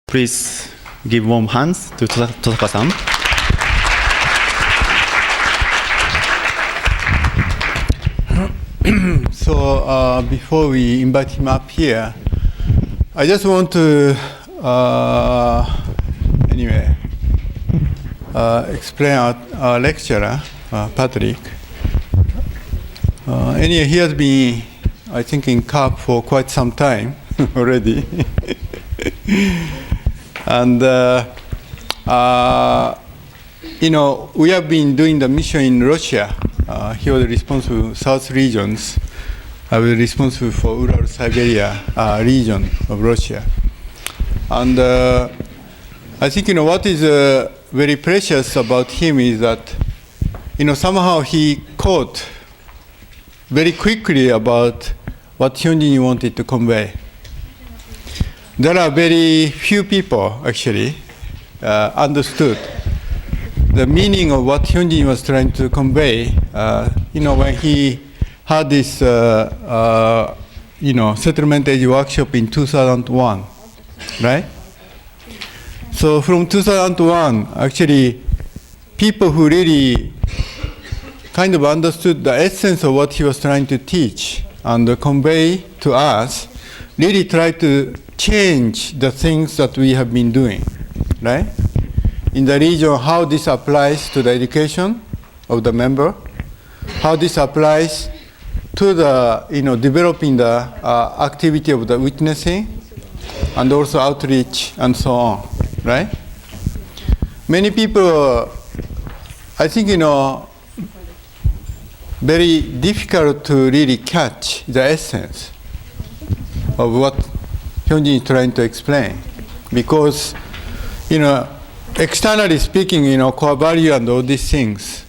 Please give warm hands to Tosaka-san. So before we invite him up here, I just want to explain our lecturer, Patrick. Anyway, he has been, I think, in CAP for quite some time already. And we have been doing the mission in Russia. He was responsible for South regions. I was responsible for Ural Siberia region of Russia. And I think what is very precious about him is that somehow he caught very quickly about what Hyunjin wanted to convey. There are very few people actually understood the meaning of what Hyunjin was trying to convey. When he had this settlement age workshop in 2001, right? So from 2001, actually, people who really kind of understood the essence of what he was trying to teach and convey to us, really tried to change the things that we have been doing, right? In the region, how this applies to the education of the member, how this applies to the, developing the activity of the witnessing, and also outreach, and so on, right? Many people, I think, very difficult to really catch the essence of what Hyunjin is trying to explain, because, externally speaking, core value and all these things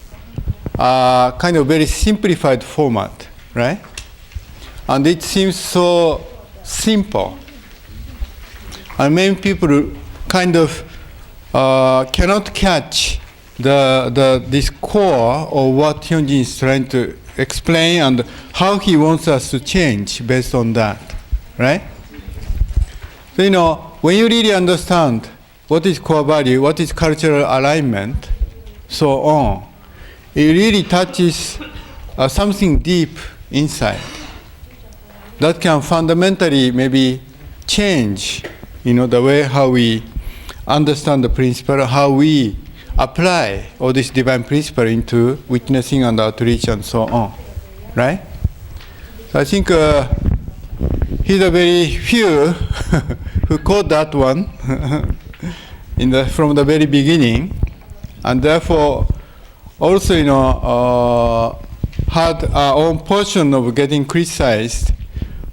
are kind of very simplified format, right? And it seems so simple. And many people kind of cannot catch this core of what Hyunjin is trying to explain and how he wants us to change based on that, right? So, when you really understand what is core value, what is cultural alignment, so on, it really touches something deep inside that can fundamentally maybe change, the way how we understand the principle, how we apply all this divine principle into witnessing and outreach and so on, right? So I think he's a very few who caught that one from the very beginning, and therefore also had our own portion of getting criticized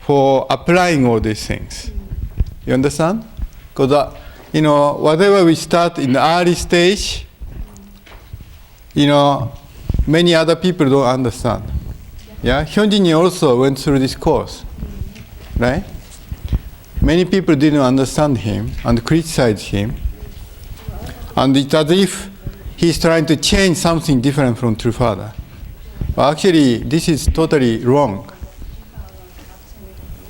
for applying all these things. You understand? Because whatever we start in the early stage, many other people don't understand. Yeah, Hyunjin also went through this course, right? Many people didn't understand him and criticized him, and it's as if he's trying to change something different from True Father. But actually, this is totally wrong.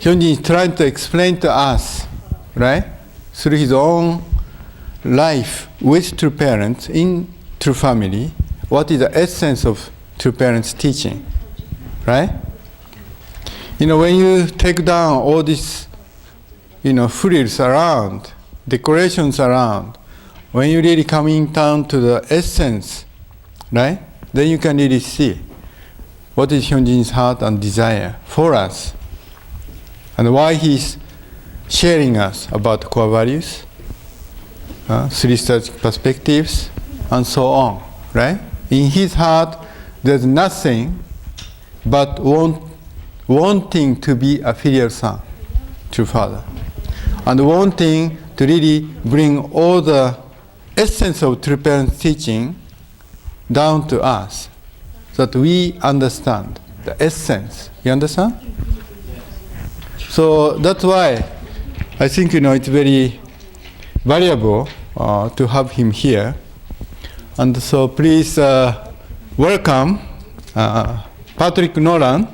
Hyunjin is trying to explain to us, right, through his own life with true parents in true family, what is the essence of true parents' teaching, right? When you take down all these, frills around, decorations around, when you really coming down to the essence, right, then you can really see what is Hyunjin's heart and desire for us, and why he's sharing us about core values, three strategic perspectives, and so on, right? In his heart, there's nothing but wanting to be a filial son to Father, and wanting to really bring all the essence of true parents' teaching down to us, so that we understand the essence. You understand? So that's why I think it's very valuable to have him here. And so please welcome Patrick Nolan.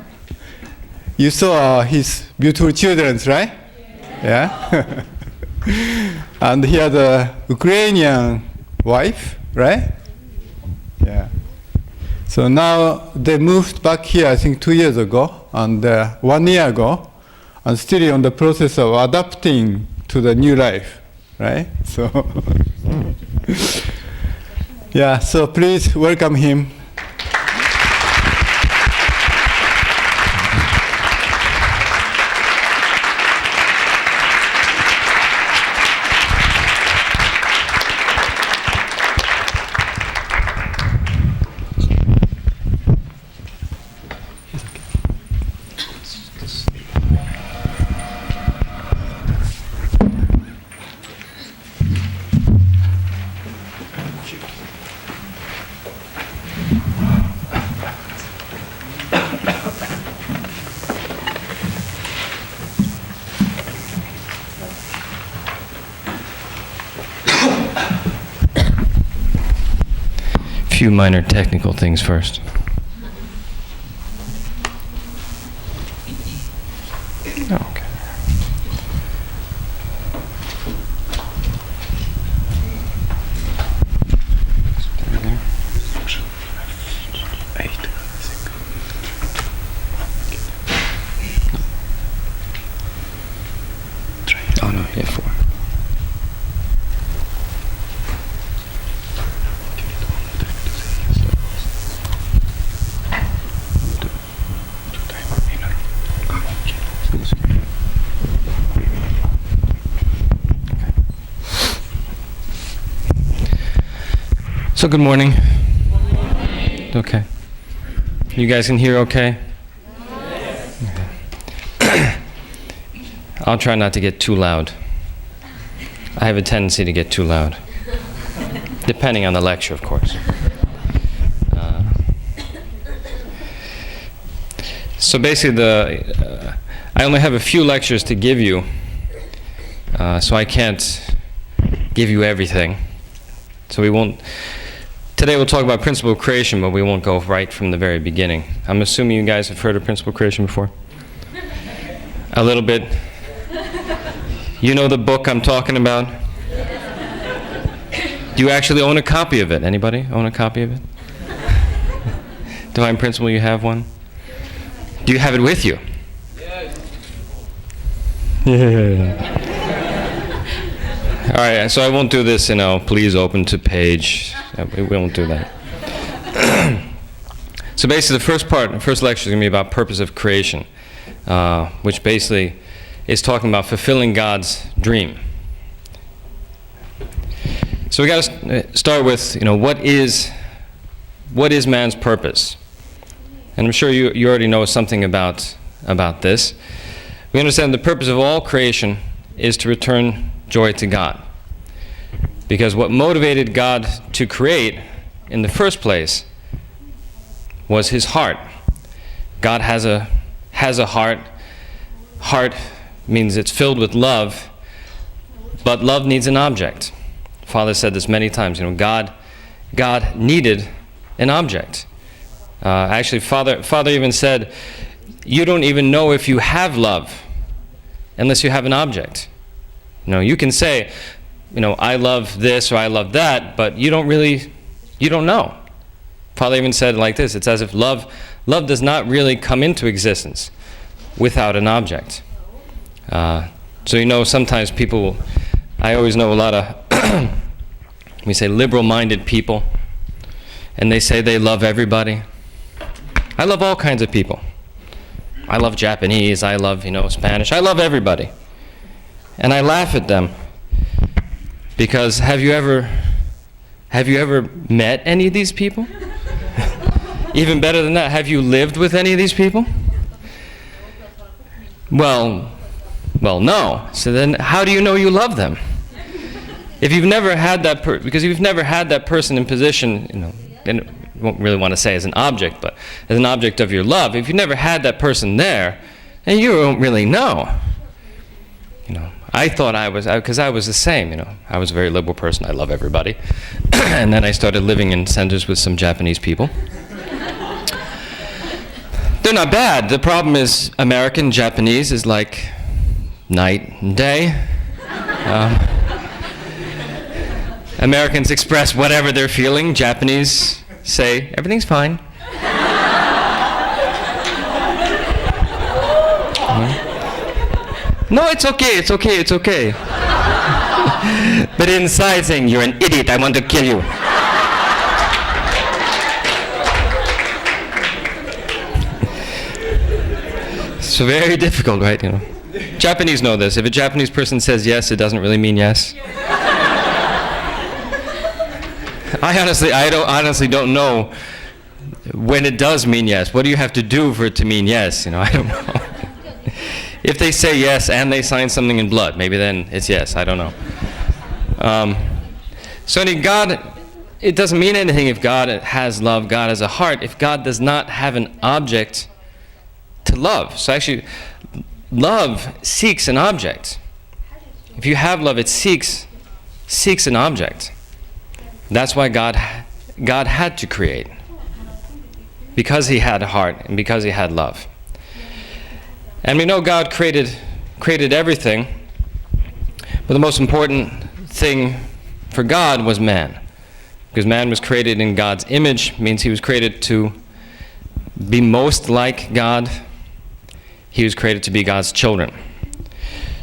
You saw his beautiful children, right? Yeah. And he had a Ukrainian wife, right? Yeah. So now they moved back here, I think 2 years ago, and 1 year ago, and still on the process of adapting to the new life, right? So, yeah, so please welcome him. Few minor technical things first. Okay. Oh no, yeah, 4. So good morning. Okay. You guys can hear okay? Okay. I'll try not to get too loud. I have a tendency to get too loud. Depending on the lecture, of course. So basically, I only have a few lectures to give you, so I can't give you everything. So we won't. Today we'll talk about principle of creation, but we won't go right from the very beginning. I'm assuming you guys have heard of principle of creation before? A little bit. You know the book I'm talking about? Do you actually own a copy of it? Anybody own a copy of it? Divine Principle, you have one? Do you have it with you? Yes. Yeah. All right, so I won't do this, please open to page. We won't do that. So basically the first lecture is going to be about purpose of creation, which basically is talking about fulfilling God's dream. So we got to start with, what is man's purpose? And I'm sure you already know something about this. We understand the purpose of all creation is to return joy to God. Because what motivated God to create in the first place was his heart. God has a heart. Heart means it's filled with love, but love needs an object. Father said this many times, God needed an object. Actually, Father even said, you don't even know if you have love unless you have an object. You can say, I love this or I love that, but you don't know. Father even said it like this, it's as if love does not really come into existence without an object. So sometimes people, I always know a lot of, we say liberal-minded people, and they say they love everybody. I love all kinds of people. I love Japanese, I love, Spanish, I love everybody. And I laugh at them because have you ever met any of these people? Even better than that, have you lived with any of these people? Well, no. So then how do you know you love them? If you've never had that because you've never had that person in position, and you won't really want to say as an object, but as an object of your love, if you've never had that person there, then you don't really know. I thought because I was the same, I was a very liberal person, I love everybody. And then I started living in centers with some Japanese people. They're not bad. The problem is American Japanese is like night and day. Americans express whatever they're feeling. Japanese say, everything's fine. No, it's okay, it's okay, it's okay. But inside saying, you're an idiot, I want to kill you. It's very difficult, right? You know, Japanese know this. If a Japanese person says yes, it doesn't really mean yes. I honestly don't know when it does mean yes. What do you have to do for it to mean yes? You know, I don't know. If they say yes and they sign something in blood, maybe then it's yes. I don't know. So God, it doesn't mean anything if God has love, God has a heart, if God does not have an object to love. So actually, love seeks an object. If you have love, it seeks an object. That's why God had to create. Because he had a heart and because he had love. And we know God created everything, but the most important thing for God was man. Because man was created in God's image, means he was created to be most like God. He was created to be God's children.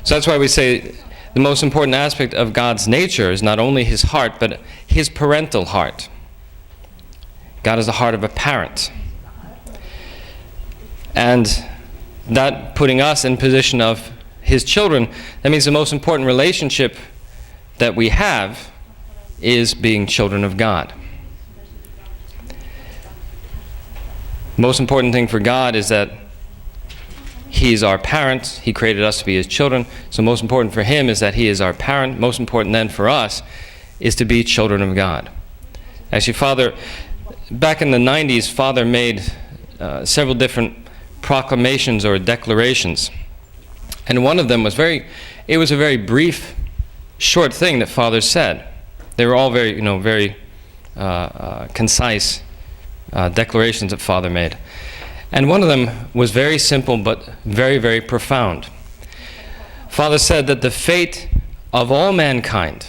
So that's why we say the most important aspect of God's nature is not only his heart, but his parental heart. God has the heart of a parent. And that putting us in position of his children, that means the most important relationship that we have is being children of God. Most important thing for God is that he's our parent. He created us to be his children. So most important for him is that he is our parent. Most important then for us is to be children of God. Actually, Father, back in the 90s, Father made several different proclamations or declarations. And one of them was a very brief, short thing that Father said. They were all very concise declarations that Father made. And one of them was very simple but very, very profound. Father said that the fate of all mankind,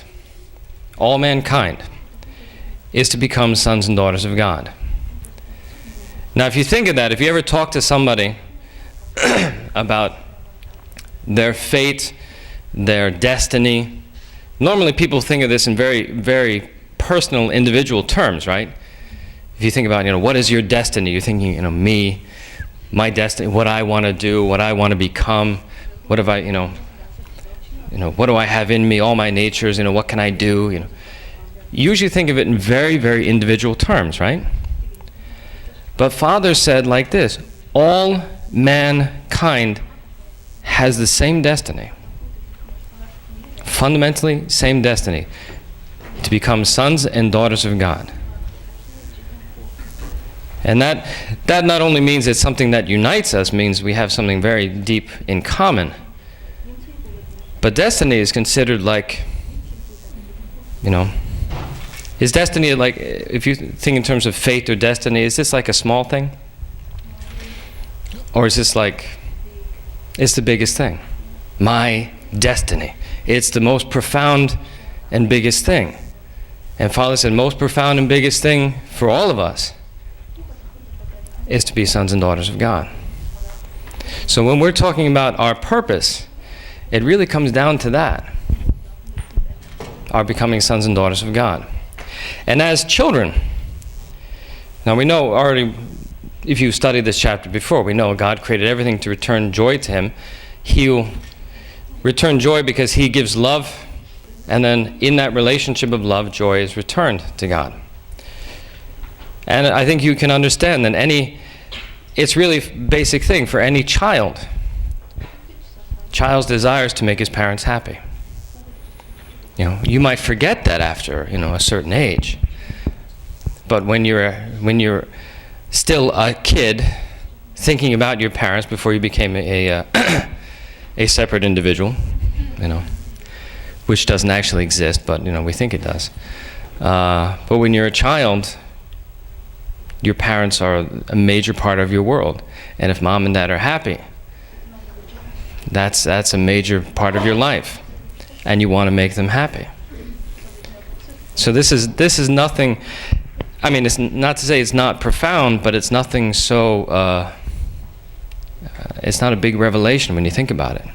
is to become sons and daughters of God. Now, if you think of that, if you ever talk to somebody about their fate, their destiny, normally people think of this in very, very personal, individual terms, right? If you think about, what is your destiny? You're thinking, me, my destiny, what I want to do, what I want to become, what have I, what do I have in me, all my natures, what can I do, You usually think of it in very, very individual terms, right? But Father said like this, all mankind has the same destiny. Fundamentally, same destiny. To become sons and daughters of God. And that not only means it's something that unites us, means we have something very deep in common. But destiny is considered like, is destiny like, if you think in terms of fate or destiny, is this like a small thing? Or is this like, it's the biggest thing? My destiny. It's the most profound and biggest thing. And Father said, most profound and biggest thing for all of us is to be sons and daughters of God. So when we're talking about our purpose, it really comes down to that. Our becoming sons and daughters of God. And as children, now we know already, if you studied this chapter before, we know God created everything to return joy to him. He'll return joy because he gives love, and then in that relationship of love, joy is returned to God. And I think you can understand that it's really a basic thing for any child. Child's desire is to make his parents happy. You might forget that after, a certain age. But when you're still a kid, thinking about your parents before you became a separate individual, which doesn't actually exist, but we think it does. But when you're a child, your parents are a major part of your world, and if mom and dad are happy, that's a major part of your life, and you want to make them happy. So this is nothing. I mean, it's not to say it's not profound, but it's nothing so. It's not a big revelation when you think about it.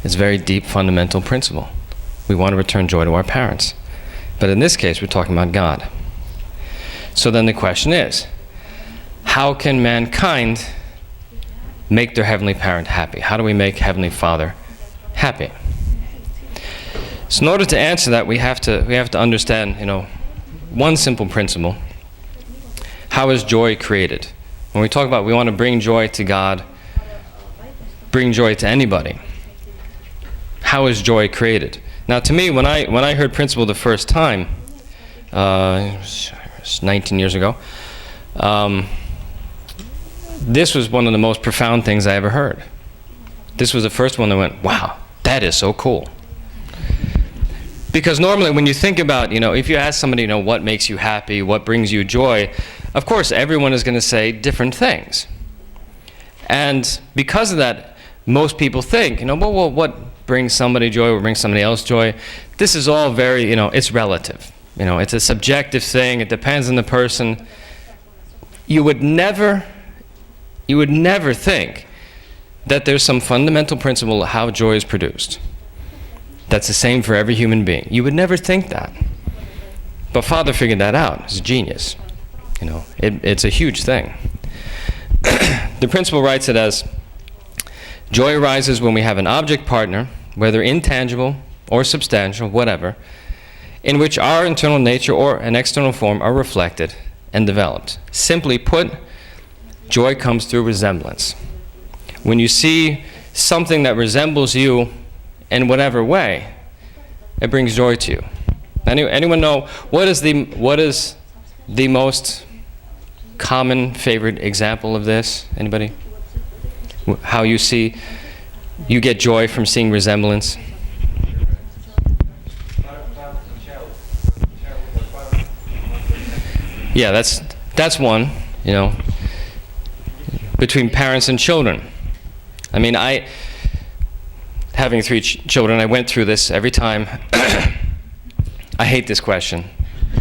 It's a very deep, fundamental principle. We want to return joy to our parents, but in this case, we're talking about God. So then the question is, how can mankind make their Heavenly Parent happy? How do we make Heavenly Father happy? So in order to answer that, we have to understand, one simple principle. How is joy created? When we talk about we want to bring joy to God, bring joy to anybody, how is joy created? Now to me, when I heard principle the first time, it was 19 years ago, this was one of the most profound things I ever heard. This was the first one that went, wow, that is so cool. Because normally when you think about, if you ask somebody, what makes you happy, what brings you joy, of course everyone is going to say different things. And because of that, most people think, well, what brings somebody joy, what brings somebody else joy? This is all very, it's relative. It's a subjective thing. It depends on the person. You would never think that there's some fundamental principle of how joy is produced. That's the same for every human being. You would never think that. But Father figured that out. He's a genius. It's a huge thing. The principle writes it as, joy arises when we have an object partner, whether intangible or substantial, whatever, in which our internal nature or an external form are reflected and developed. Simply put, joy comes through resemblance. When you see something that resembles you in whatever way, it brings joy to you. Anyone know what is the most common favorite example of this? Anybody? How you get joy from seeing resemblance? Yeah, that's one, between parents and children. I mean, having 3 children, I went through this every time. I hate this question.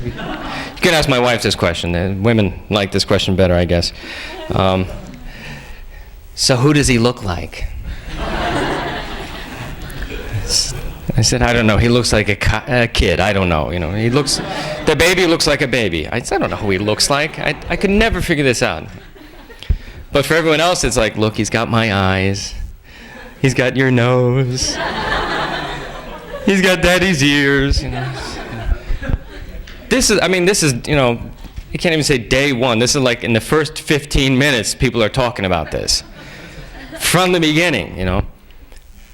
You can ask my wife this question. Women like this question better, I guess. So who does he look like? I said, I don't know. He looks like a kid. I don't know. The baby looks like a baby. I said, I don't know who he looks like. I could never figure this out. But for everyone else, it's like, look, he's got my eyes. He's got your nose. He's got daddy's ears. This is, you can't even say day one. This is like in the first 15 minutes, people are talking about this. From the beginning,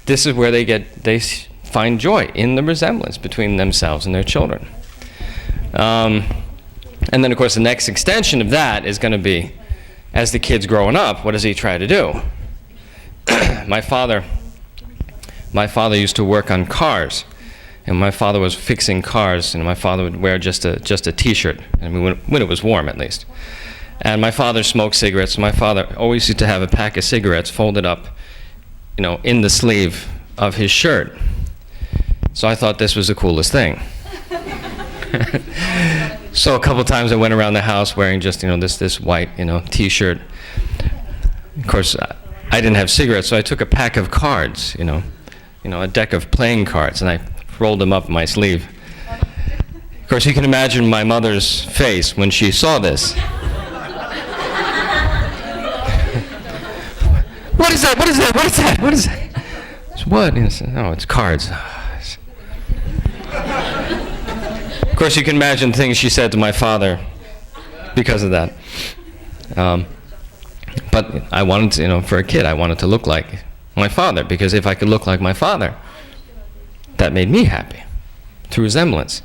This is where they find joy in the resemblance between themselves and their children. And then, of course, the next extension of that is going to be, as the kid's growing up, what does he try to do? My father used to work on cars, and my father was fixing cars, and my father would wear just a T-shirt, when it was warm at least. And my father smoked cigarettes. My father always used to have a pack of cigarettes folded up, in the sleeve of his shirt. So I thought this was the coolest thing. So a couple times I went around the house wearing just, this white, T-shirt. Of course, I didn't have cigarettes, so I took a pack of cards, a deck of playing cards, and I rolled them up in my sleeve. Of course, you can imagine my mother's face when she saw this. What is that? What is that? What is that? What is that? It's what? Oh, it's cards. Of course, you can imagine things she said to my father because of that. But I wanted to, for a kid, I wanted to look like my father, because if I could look like my father, that made me happy through resemblance.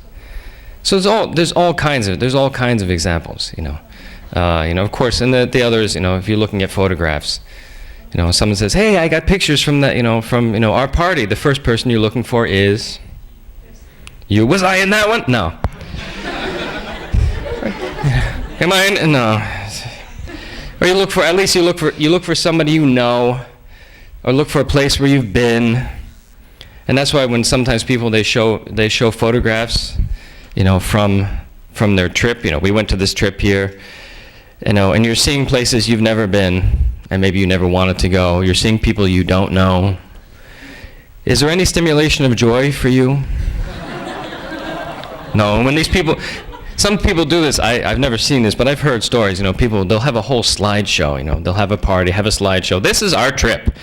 So there's all kinds of examples, of course, and the others, if you're looking at photographs, someone says, hey, I got pictures from our party. The first person you're looking for is you. Was I in that one? No. Am I in? No. Or you look for somebody you know, or look for a place where you've been. And that's why when sometimes people they show photographs, from their trip. We went to this trip here, and you're seeing places you've never been, and maybe you never wanted to go. You're seeing people you don't know. Is there any stimulation of joy for you? No. And when some people do this. I've never seen this, but I've heard stories. People, they'll have a whole slideshow. They'll have a party, have a slideshow. This is our trip.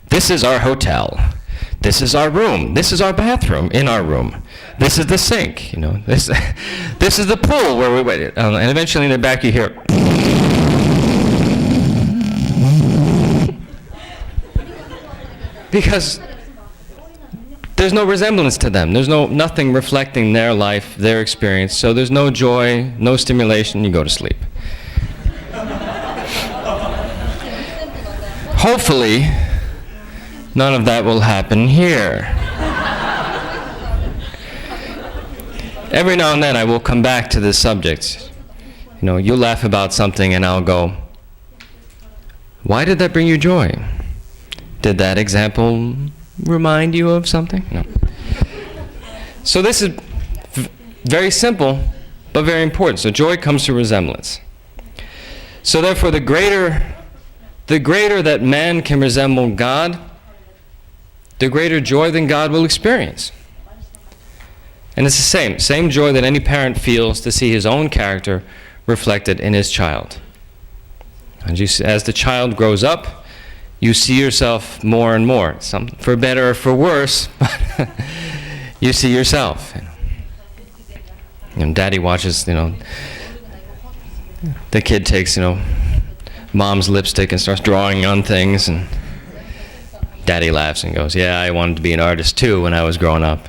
This is our hotel. This is our room. This is our bathroom in our room. This is the sink. This is the pool where we waited. And eventually in the back you hear. Because there's no resemblance to them. There's nothing reflecting their life, their experience. So there's no joy, no stimulation. You go to sleep. Hopefully, none of that will happen here. Every now and then I will come back to this subject. You'll laugh about something and I'll go, why did that bring you joy? Did that example remind you of something? No. So this is very simple, but very important. So joy comes through resemblance. So therefore, the greater that man can resemble God, the greater joy than God will experience. And it's the same joy that any parent feels to see his own character reflected in his child. And as the child grows up, you see yourself more and more, for better or for worse, but you see yourself. Daddy watches, the kid takes, mom's lipstick and starts drawing on things, and Daddy laughs and goes, yeah, I wanted to be an artist too when I was growing up.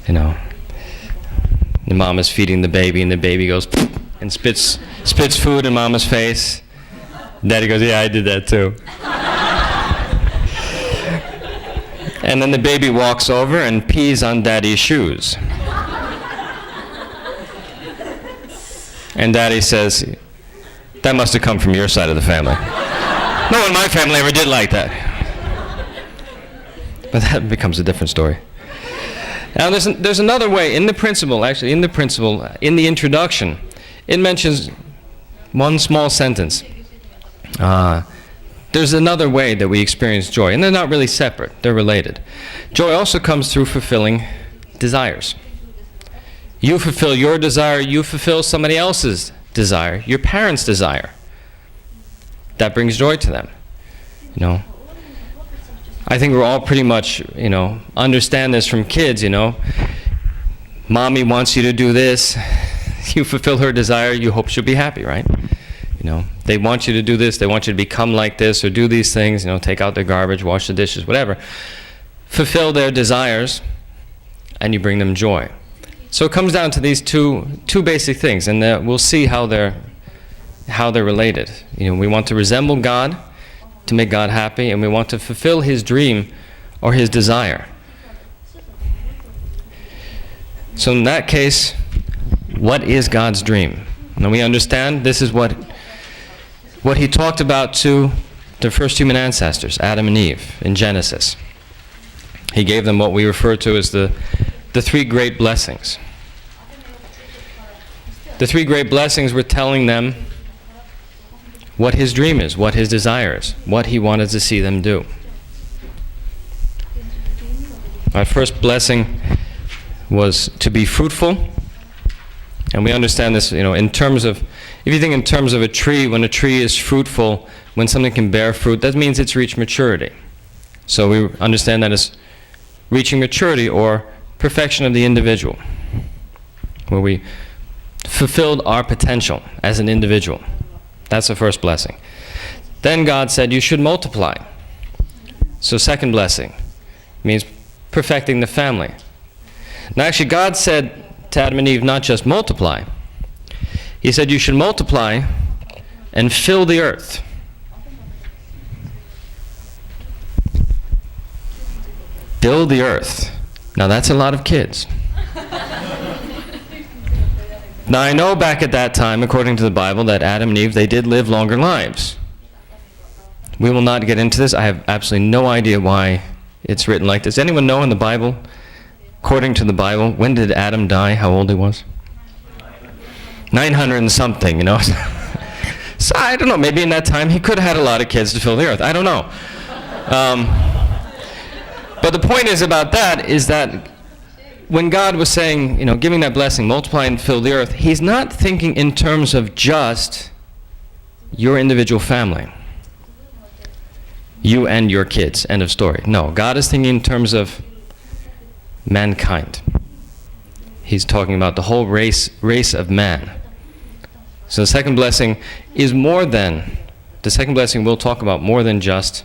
The mom is feeding the baby, and the baby goes and spits food in mama's face. Daddy goes, yeah, I did that too. And then the baby walks over and pees on Daddy's shoes. And Daddy says, that must have come from your side of the family. No one in my family ever did like that. But that becomes a different story. Now there's another way. In the principle, in the introduction, it mentions one small sentence. There's another way that we experience joy, and they're not really separate, they're related. Joy also comes through fulfilling desires. You fulfill your desire, you fulfill somebody else's desire, your parents' desire. That brings joy to them. I think we're all pretty much, understand this from kids, Mommy wants you to do this, you fulfill her desire, you hope she'll be happy, right? They want you to do this, they want you to become like this, or do these things, take out their garbage, wash the dishes, whatever. Fulfill their desires, and you bring them joy. So it comes down to these two basic things, and we'll see how they're related. We want to resemble God, to make God happy, and we want to fulfill his dream or his desire. So in that case, what is God's dream? Now we understand this is what he talked about to the first human ancestors, Adam and Eve, in Genesis. He gave them what we refer to as the three great blessings. The three great blessings were telling them what his dream is, what his desire is, what he wanted to see them do. Our first blessing was to be fruitful. And we understand this, in terms of, if you think in terms of a tree, when a tree is fruitful, when something can bear fruit, that means it's reached maturity. So we understand that as reaching maturity or perfection of the individual, where we fulfilled our potential as an individual. That's the first blessing. Then God said, you should multiply. So second blessing means perfecting the family. Now actually God said to Adam and Eve, not just multiply. He said you should multiply and fill the earth. Fill the earth. Now that's a lot of kids. Now I know back at that time, according to the Bible, that Adam and Eve, they did live longer lives. We will not get into this. I have absolutely no idea why it's written like this. Anyone know in the Bible according to the Bible, when did Adam die? How old he was? 900 and something, you know. So I don't know, maybe in that time he could have had a lot of kids to fill the earth. I don't know. But the point is about that is that when God was saying, you know, giving that blessing, multiply and fill the earth, he's not thinking in terms of just your individual family. You and your kids, end of story. No, God is thinking in terms of mankind. He's talking about the whole race of man. So the second blessing is more than, the second blessing we'll talk about more than just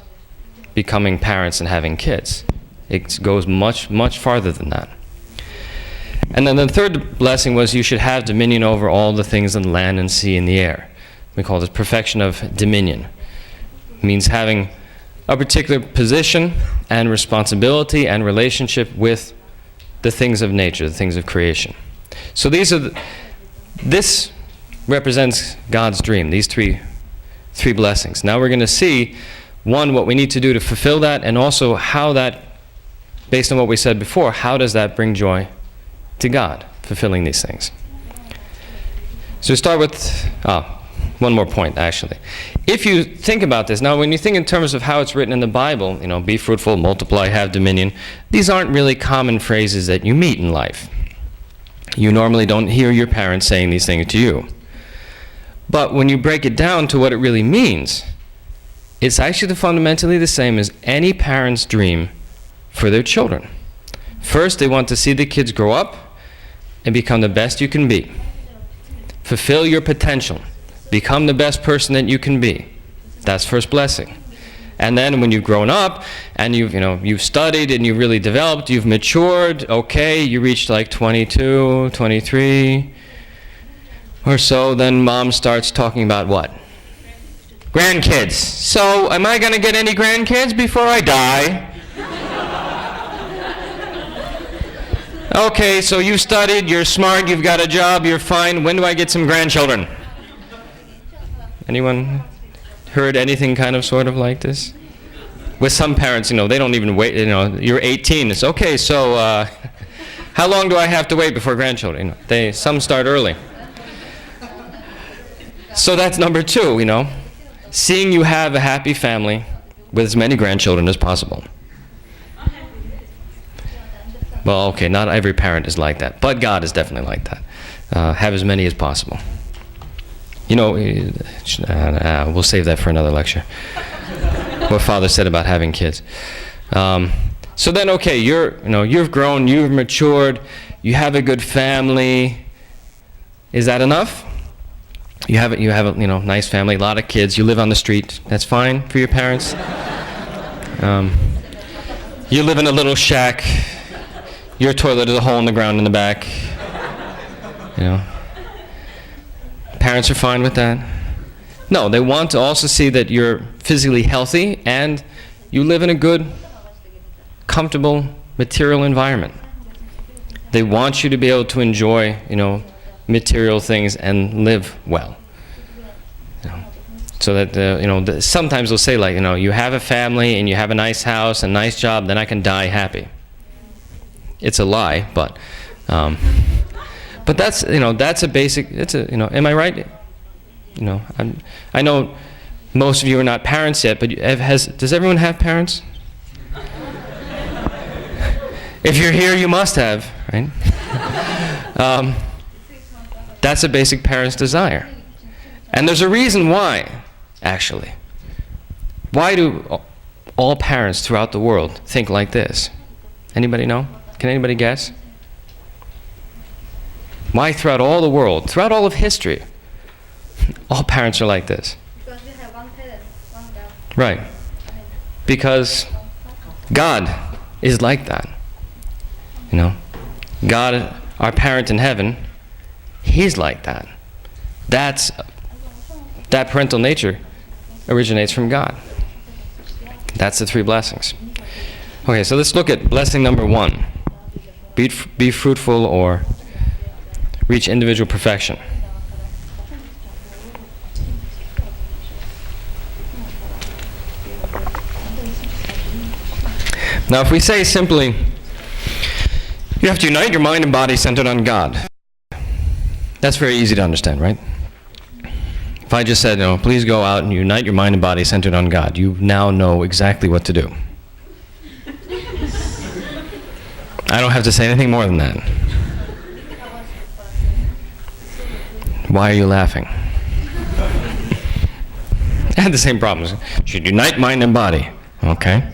becoming parents and having kids. It goes much, much farther than that. And then the third blessing was you should have dominion over all the things in land and sea and the air. We call this perfection of dominion. It means having a particular position and responsibility and relationship with the things of nature, the things of creation. So this represents God's dream, these three blessings. Now we're going to see, one, what we need to do to fulfill that, and also how that, based on what we said before, how does that bring joy to God, fulfilling these things. So we start with, one more point, actually. If you think about this, now when you think in terms of how it's written in the Bible, you know, be fruitful, multiply, have dominion, these aren't really common phrases that you meet in life. You normally don't hear your parents saying these things to you. But when you break it down to what it really means, it's actually fundamentally the same as any parent's dream for their children. First, they want to see the kids grow up and become the best you can be. Fulfill your potential. Become the best person that you can be. That's first blessing. And then when you've grown up and you've studied and you've really developed, you've matured, okay, you reached like 22, 23 or so, then mom starts talking about what? Grandkids. So am I going to get any grandkids before I die? Okay, so you've studied, you're smart, you've got a job, you're fine. When do I get some grandchildren? Anyone heard anything kind of sort of like this? With some parents, they don't even wait, you're 18. It's okay, so how long do I have to wait before grandchildren? Some start early. So that's number two, seeing you have a happy family with as many grandchildren as possible. Well, okay, not every parent is like that, but God is definitely like that. Have as many as possible. We'll save that for another lecture. What Father said about having kids. So then, okay, you've grown, you've matured, you have a good family. Is that enough? You have a nice family, a lot of kids. You live on the street. That's fine for your parents. You live in a little shack. Your toilet is a hole in the ground in the back. Parents are fine with that. No, they want to also see that you're physically healthy and you live in a good, comfortable, material environment. They want you to be able to enjoy, material things and live well. So that, sometimes they'll say like, you have a family and you have a nice house and a nice job, then I can die happy. It's a lie, but that's that's a basic. Am I right? I know most of you are not parents yet, but does everyone have parents? If you're here, you must have, right? That's a basic parent's desire, and there's a reason why. Actually, why do all parents throughout the world think like this? Anybody know? Can anybody guess? Why throughout all the world, throughout all of history, all parents are like this? Because we have one parent, one God. Right. Because God is like that. God, our parent in heaven, He's like that. That parental nature originates from God. That's the three blessings. Okay, so let's look at blessing number one. Be fruitful or reach individual perfection. Now, if we say simply, You have to unite your mind and body centered on God. That's very easy to understand, right? If I just said, please go out and unite your mind and body centered on God, you now know exactly what to do. I don't have to say anything more than that. Why are you laughing? I had the same problems. Should unite mind and body. Okay.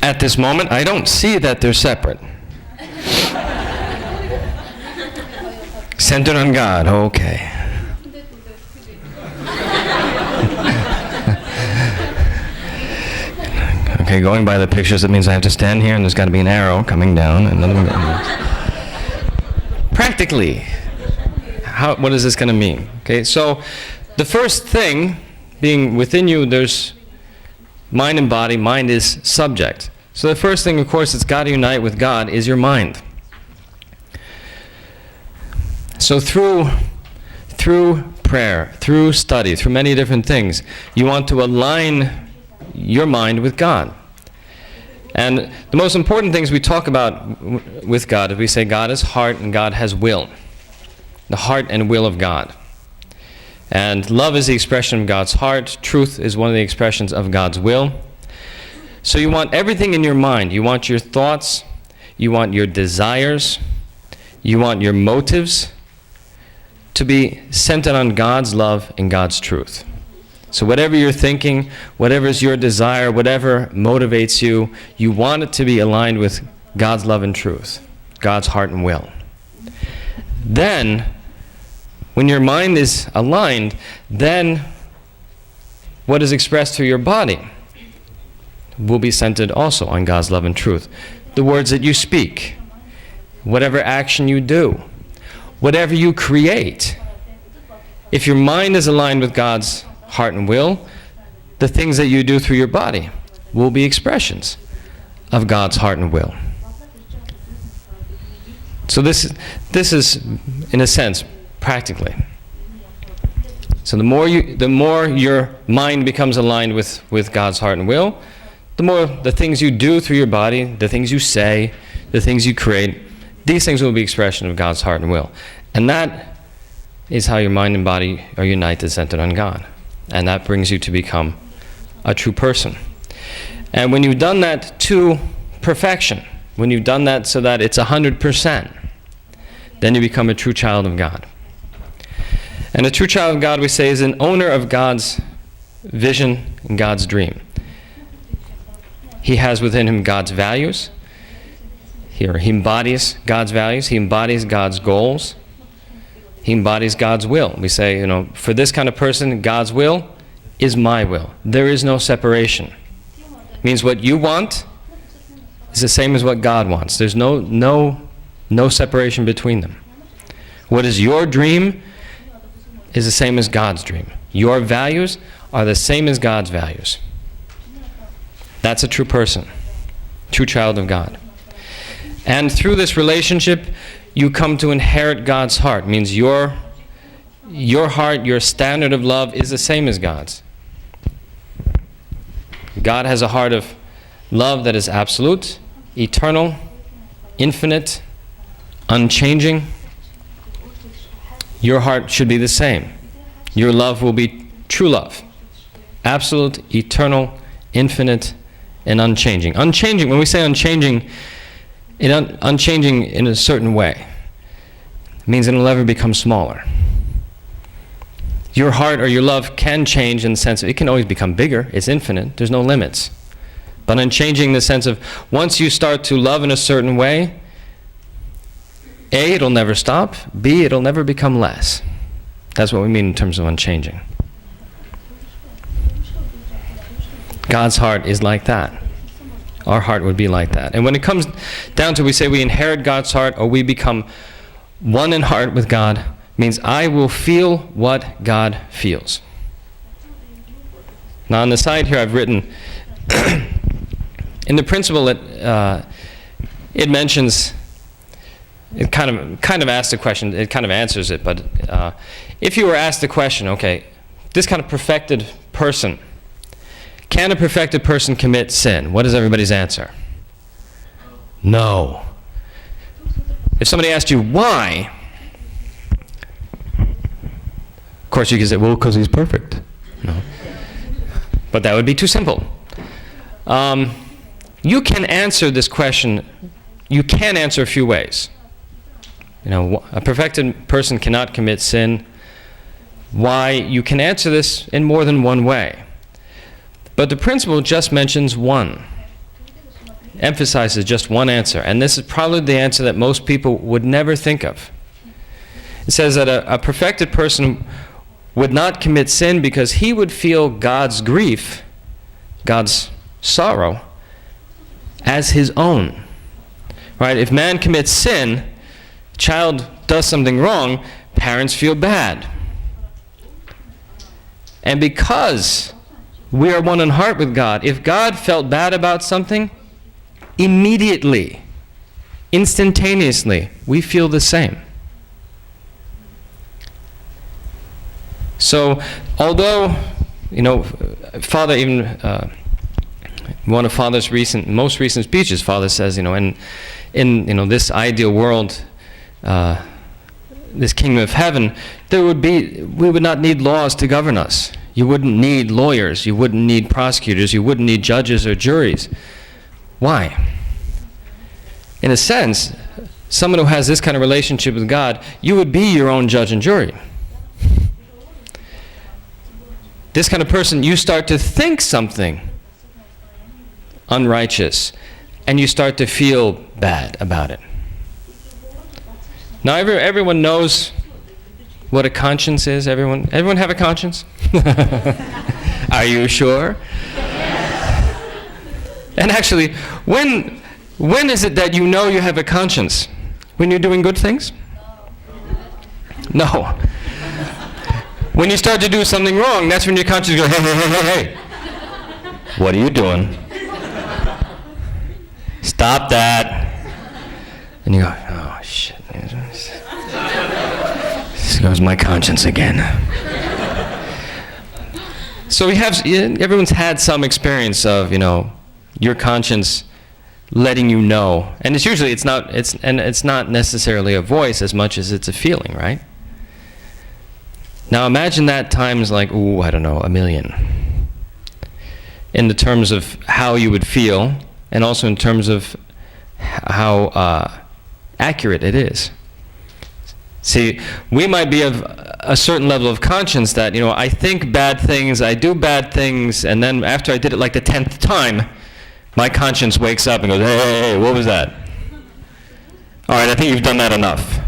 At this moment, I don't see that they're separate. Centered on God. Okay. Okay, going by the pictures, it means I have to stand here and there's got to be an arrow coming down. Another one. Practically, what is this going to mean? Okay, so the first thing being within you, there's mind and body. Mind is subject. So the first thing, of course, that's got to unite with God is your mind. So through prayer, through study, through many different things, you want to align your mind with God. And the most important things we talk about with God is we say God is heart and God has will. The heart and will of God. And love is the expression of God's heart. Truth is one of the expressions of God's will. So you want everything in your mind. You want your thoughts. You want your desires. You want your motives to be centered on God's love and God's truth. So whatever you're thinking, whatever is your desire, whatever motivates you, you want it to be aligned with God's love and truth, God's heart and will. Then, when your mind is aligned, then what is expressed through your body will be centered also on God's love and truth. The words that you speak, whatever action you do, whatever you create, if your mind is aligned with God's heart and will, the things that you do through your body will be expressions of God's heart and will. So this is, in a sense, practically. So the more your mind becomes aligned with God's heart and will, the more the things you do through your body, the things you say, the things you create, these things will be expression of God's heart and will. And that is how your mind and body are united, centered on God. And that brings you to become a true person. And when you've done that to perfection, when you've done that so that it's 100%, then you become a true child of God. And a true child of God, we say, is an owner of God's vision and God's dream. He has within him God's values. He embodies God's values. He embodies God's goals. He embodies God's will. We say, for this kind of person, God's will is my will. There is no separation. It means what you want is the same as what God wants. There's no separation between them. What is your dream is the same as God's dream. Your values are the same as God's values. That's a true person, true child of God. And through this relationship, you come to inherit God's heart. It means your heart, your standard of love is the same as God's. God has a heart of love that is absolute, eternal, infinite, unchanging. Your heart should be the same. Your love will be true love. Absolute, eternal, infinite, and unchanging. Unchanging, when we say unchanging, unchanging in a certain way, it means it will never become smaller. Your heart or your love can change in the sense of it can always become bigger. It's infinite. There's no limits. But unchanging in the sense of once you start to love in a certain way, A, it'll never stop. B, it'll never become less. That's what we mean in terms of unchanging. God's heart is like that. Our heart would be like that. And when it comes down to we say we inherit God's heart or we become one in heart with God, means I will feel what God feels. Now on the side here I've written, in the principle it mentions, it kind of asks the question, it kind of answers it, but if you were asked the question, okay, this kind of perfected person, can a perfected person commit sin? What is everybody's answer? No. If somebody asked you why, of course you could say, well, because he's perfect. No. But that would be too simple. You can answer this question, you can answer a few ways. A perfected person cannot commit sin. Why? You can answer this in more than one way. But the principle just mentions one. Emphasizes just one answer. And this is probably the answer that most people would never think of. It says that a perfected person would not commit sin because he would feel God's grief, God's sorrow, as his own. Right? If man commits sin, child does something wrong, parents feel bad. And because we are one in heart with God, if God felt bad about something, immediately, instantaneously, we feel the same. So, although, Father, even one of Father's most recent speeches, Father says, in this ideal world, this kingdom of heaven, we would not need laws to govern us. You wouldn't need lawyers, you wouldn't need prosecutors, you wouldn't need judges or juries. Why? In a sense, someone who has this kind of relationship with God, you would be your own judge and jury. This kind of person, you start to think something unrighteous, and you start to feel bad about it. Now, everyone knows what a conscience is. Everyone have a conscience? Are you sure? And actually, when is it that you know you have a conscience? When you're doing good things? No. When you start to do something wrong, that's when your conscience goes, hey. What are you doing? Stop that. And you go, oh, shit. This goes my conscience again. So everyone's had some experience of, your conscience letting you know. And it's not necessarily a voice as much as it's a feeling, right? Now imagine that times like, a million. In the terms of how you would feel, and also in terms of how accurate it is. See, we might be of a certain level of conscience that, I think bad things, I do bad things, and then after I did it like the 10th time, my conscience wakes up and goes, hey, what was that? All right, I think you've done that enough.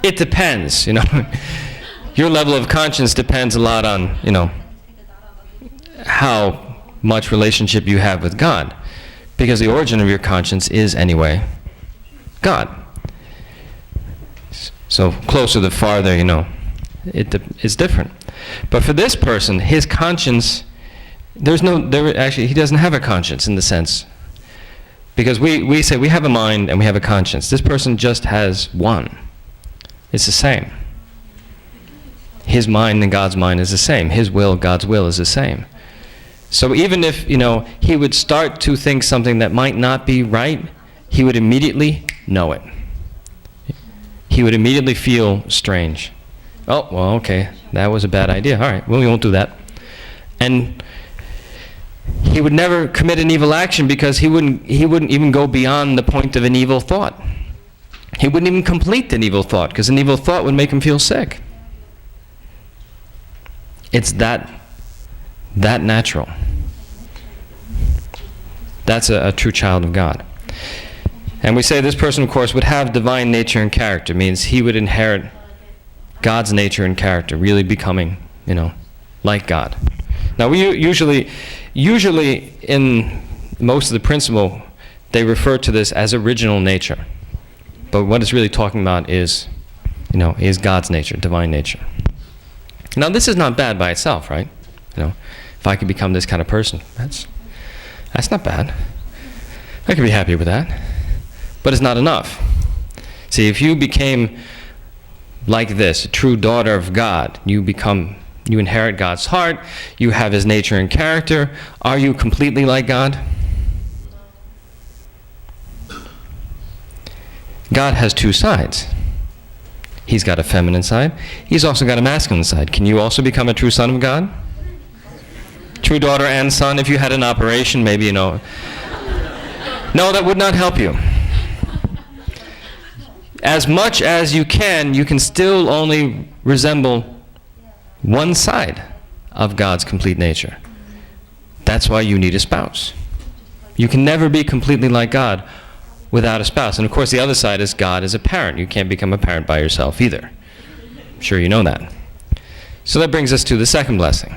It depends, Your level of conscience depends a lot on, how much relationship you have with God. Because the origin of your conscience is, anyway, God. So closer the farther, it's different. But for this person, his conscience, he doesn't have a conscience in the sense. Because we say we have a mind and we have a conscience. This person just has one. It's the same. His mind and God's mind is the same. His will, God's will is the same. So even if, he would start to think something that might not be right, he would immediately know it. He would immediately feel strange. Oh, well, okay, that was a bad idea. All right, well, we won't do that. And he would never commit an evil action because he wouldn't even go beyond the point of an evil thought. He wouldn't even complete an evil thought because an evil thought would make him feel sick. It's that natural. That's a true child of God. And we say this person, of course, would have divine nature and character. Means he would inherit God's nature and character, really becoming, like God. Now, we usually in most of the principle, they refer to this as original nature. But what it's really talking about is God's nature, divine nature. Now, this is not bad by itself, right? If I could become this kind of person, that's not bad. I could be happy with that. But it's not enough. See, if you became like this, a true daughter of God, you inherit God's heart, you have his nature and character, are you completely like God? God has two sides. He's got a feminine side. He's also got a masculine side. Can you also become a true son of God? True daughter and son? If you had an operation, maybe, No, that would not help you. As much as you can still only resemble one side of God's complete nature. That's why you need a spouse. You can never be completely like God without a spouse. And of course the other side is God is a parent. You can't become a parent by yourself either. I'm sure you know that. So that brings us to the second blessing,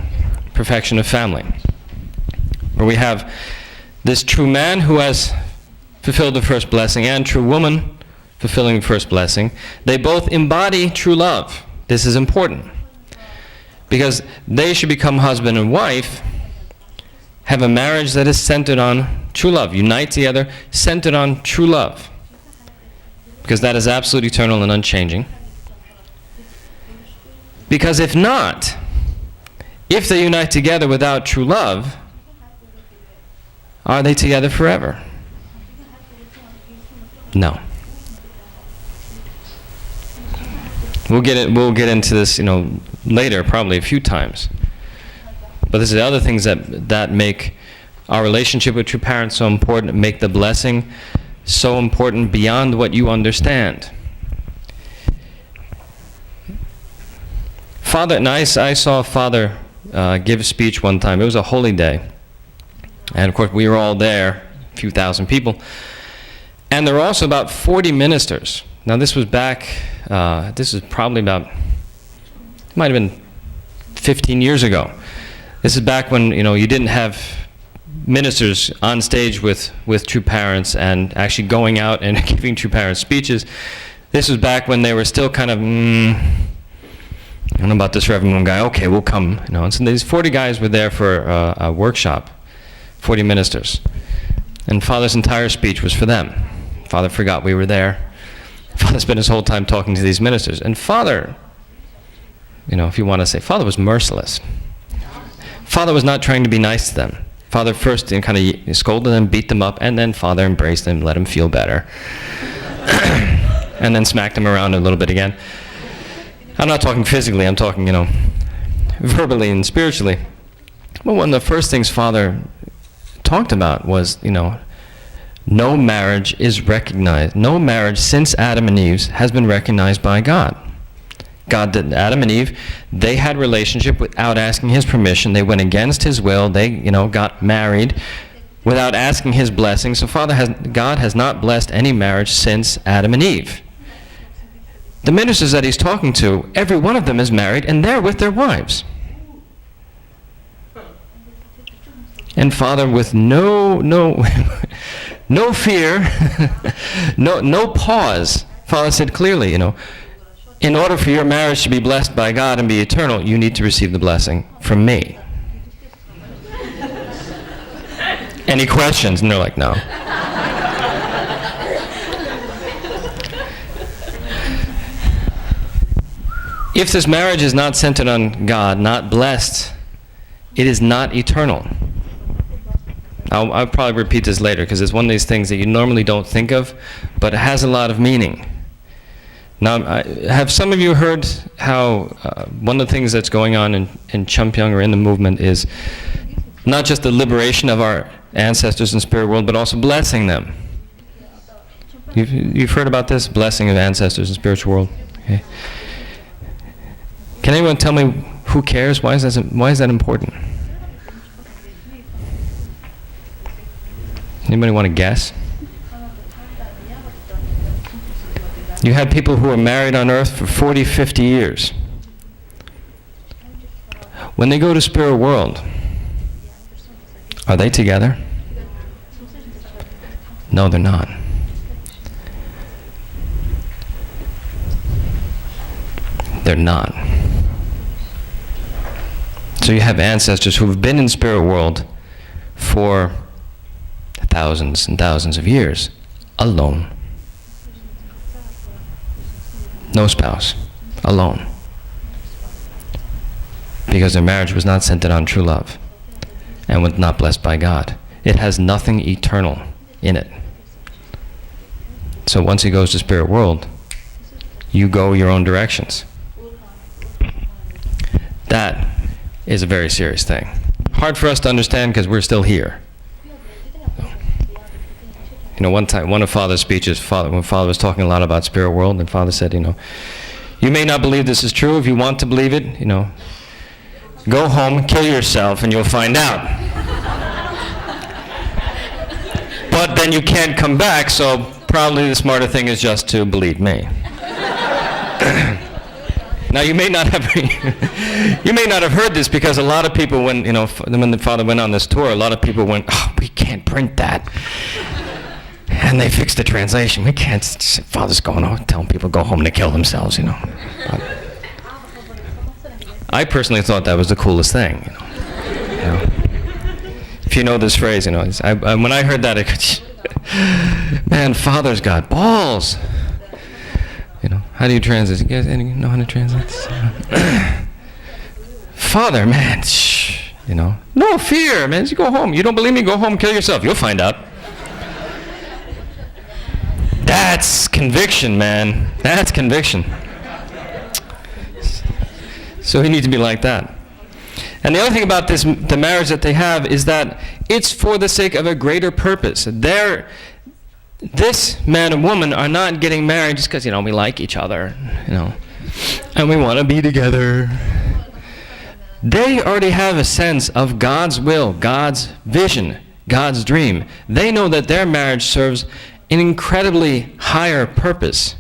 perfection of family, where we have this true man who has fulfilled the first blessing and true woman fulfilling the first blessing. They both embody true love. This is important because they should become husband and wife, have a marriage that is centered on true love, unite together, centered on true love, because that is absolute, eternal, and unchanging. Because if not, if they unite together without true love, are they together forever? No. We'll get into this, later, probably a few times. But this is the other things that make our relationship with true parents so important, make the blessing so important beyond what you understand. Father, and I saw a father give a speech one time. It was a holy day. And of course we were all there, a few thousand people. And there were also about 40 ministers. Now this was back, this is probably about, it might have been 15 years ago. This is back when, you didn't have ministers on stage with true parents and actually going out and giving true parents speeches. This was back when they were still kind of, I don't know about this Reverend one guy, okay, we'll come. And so these 40 guys were there for a workshop, 40 ministers. And Father's entire speech was for them. Father forgot we were there. Father spent his whole time talking to these ministers. And Father, if you want to say, Father was merciless. Father was not trying to be nice to them. Father first kind of scolded them, beat them up, and then Father embraced them, let them feel better. And then smacked them around a little bit again. I'm not talking physically, I'm talking, verbally and spiritually. But one of the first things Father talked about was, no marriage is recognized. No marriage since Adam and Eve has been recognized by God. God did Adam and Eve. They had relationship without asking his permission. They went against his will. They, got married without asking his blessing. So God has not blessed any marriage since Adam and Eve. The ministers that he's talking to, every one of them is married and they're with their wives. And Father, with no fear, no pause, Father said clearly, in order for your marriage to be blessed by God and be eternal, you need to receive the blessing from me. Any questions? And they're like, no. If this marriage is not centered on God, not blessed, it is not eternal. I'll probably repeat this later because it's one of these things that you normally don't think of, but it has a lot of meaning. Now, have some of you heard how one of the things that's going on in Champyong or in the movement is not just the liberation of our ancestors in spirit world, but also blessing them? You've heard about this, blessing of ancestors in spiritual world? Okay. Can anyone tell me who cares? Why is that important? Anybody want to guess? You had people who were married on earth for 40, 50 years. When they go to spirit world, are they together? No, they're not. They're not. So you have ancestors who have been in spirit world for thousands and thousands of years, alone. No spouse, alone. Because their marriage was not centered on true love and was not blessed by God. It has nothing eternal in it. So So once he goes to spirit world, you go your own directions. That is a very serious thing. Hard for us to understand because we're still here. You know, one time, one of Father's speeches, when Father was talking a lot about spirit world, and Father said, you know, you may not believe this is true. If you want to believe it, you know, go home, kill yourself, and you'll find out. But then you can't come back, so probably the smarter thing is just to believe me. Now you may not have heard this, because a lot of people, when the Father went on this tour, a lot of people went, oh, we can't print that. And they fixed the translation. We can't. Father's going on telling people go home to kill themselves, you know. I personally thought that was the coolest thing, you know. If you know this phrase, you know, when I heard that, man, Father's got balls. You know, how do you translate? You guys know how to translate this? Father, man, shh, you know, no fear, man. You go home. You don't believe me? Go home, kill yourself. You'll find out. That's conviction, man. That's conviction. So we need to be like that. And the other thing about the marriage that they have, is that it's for the sake of a greater purpose. This man and woman are not getting married just because, you know, we like each other, you know, and we want to be together. They already have a sense of God's will, God's vision, God's dream. They know that their marriage serves an incredibly higher purpose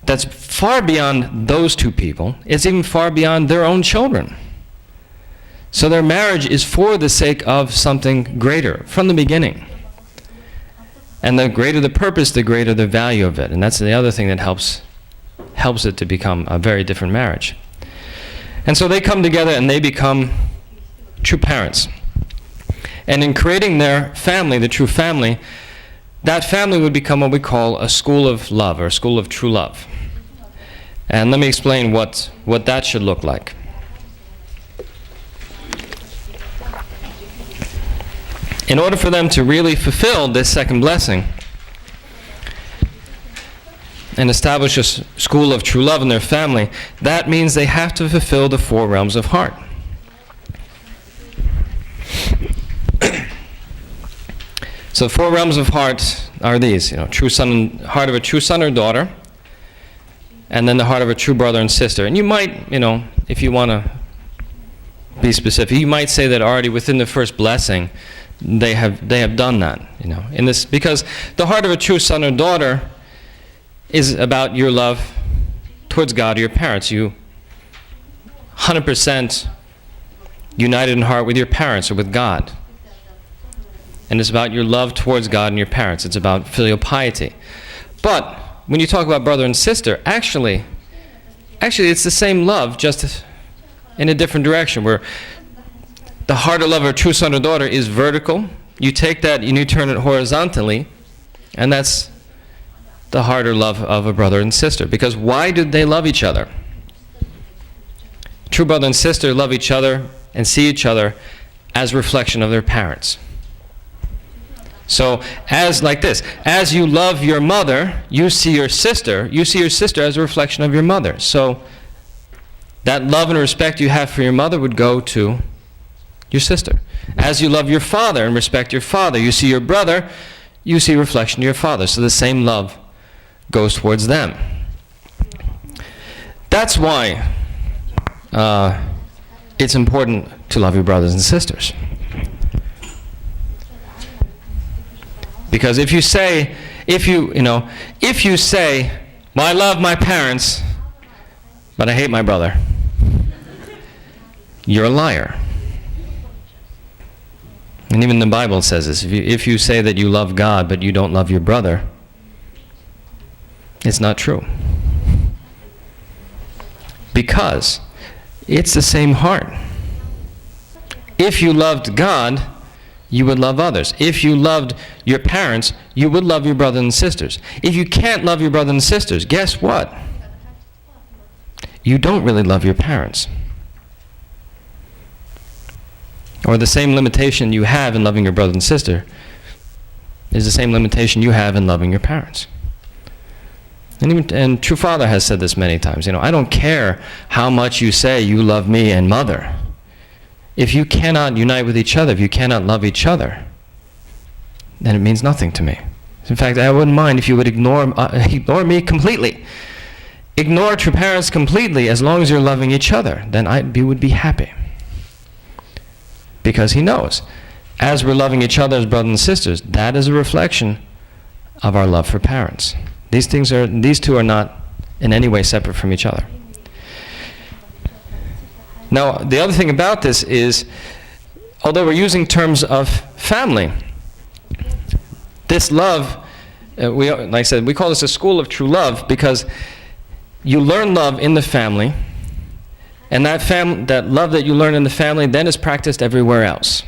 that's far beyond those two people. It's even far beyond their own children. So their marriage is for the sake of something greater from the beginning. And the greater the purpose, the greater the value of it. And that's the other thing that helps it to become a very different marriage. And so they come together and they become true parents. And in creating their family, the true family, that family would become what we call a school of love, or a school of true love. And let me explain what that should look like. In order for them to really fulfill this second blessing and establish a school of true love in their family, that means they have to fulfill the 4 realms of heart. So the 4 realms of heart are these, you know, heart of a true son or daughter, and then the heart of a true brother and sister. And you might, you know, if you want to be specific, you might say that already within the first blessing, they have done that, you know, in this, because the heart of a true son or daughter is about your love towards God or your parents. You 100% united in heart with your parents or with God. And it's about your love towards God and your parents. It's about filial piety. But when you talk about brother and sister, actually it's the same love, just in a different direction, where the heart of love of a true son or daughter is vertical. You take that and you turn it horizontally, and that's the heart or love of a brother and sister. Because why do they love each other? True brother and sister love each other and see each other as a reflection of their parents. So, as you love your mother, you see your sister as a reflection of your mother. So, that love and respect you have for your mother would go to your sister. As you love your father and respect your father, you see your brother, you see a reflection of your father. So the same love goes towards them. That's why it's important to love your brothers and sisters. Because if you say, well, I love my parents, but I hate my brother, you're a liar. And even the Bible says this. If you say that you love God, but you don't love your brother, it's not true. Because it's the same heart. If you loved God, you would love others. If you loved your parents, you would love your brothers and sisters. If you can't love your brothers and sisters, guess what? You don't really love your parents. Or the same limitation you have in loving your brother and sister is the same limitation you have in loving your parents. And True Father has said this many times. I don't care how much you say you love me and Mother. If you cannot unite with each other, if you cannot love each other, then it means nothing to me. In fact, I wouldn't mind if you would ignore me completely. Ignore true parents completely as long as you're loving each other. Then we would be happy. Because he knows, as we're loving each other as brothers and sisters, that is a reflection of our love for parents. These two are not in any way separate from each other. Now, the other thing about this is, although we're using terms of family, this love, like I said, we call this a school of true love because you learn love in the family, and that love that you learn in the family then is practiced everywhere else.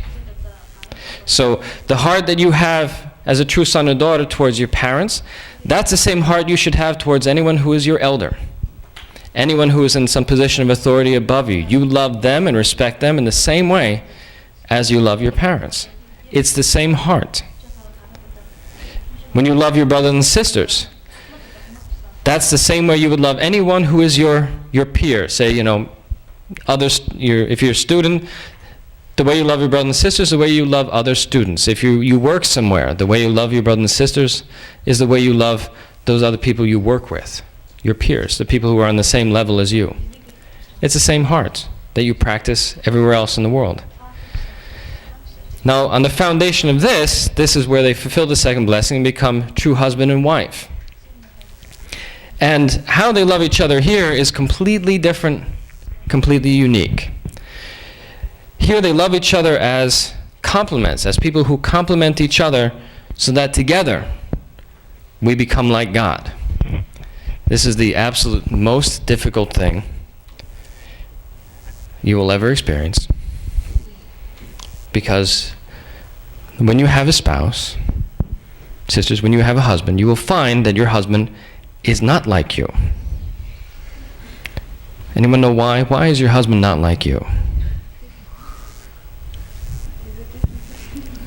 So the heart that you have as a true son or daughter towards your parents, that's the same heart you should have towards anyone who is your elder. Anyone who is in some position of authority above you. You love them and respect them in the same way as you love your parents. It's the same heart. When you love your brothers and sisters, that's the same way you would love anyone who is your peer. Say, if you're a student, the way you love your brothers and sisters, the way you love other students. If you work somewhere, the way you love your brothers and sisters is the way you love those other people you work with, your peers, the people who are on the same level as you. It's the same heart that you practice everywhere else in the world. Now, on the foundation of this is where they fulfill the second blessing and become true husband and wife. And how they love each other here is completely different, completely unique. Here they love each other as complements, as people who complement each other so that together we become like God. This is the absolute most difficult thing you will ever experience. Because when you have a spouse, sisters, when you have a husband, you will find that your husband is not like you. Anyone know why? Why is your husband not like you?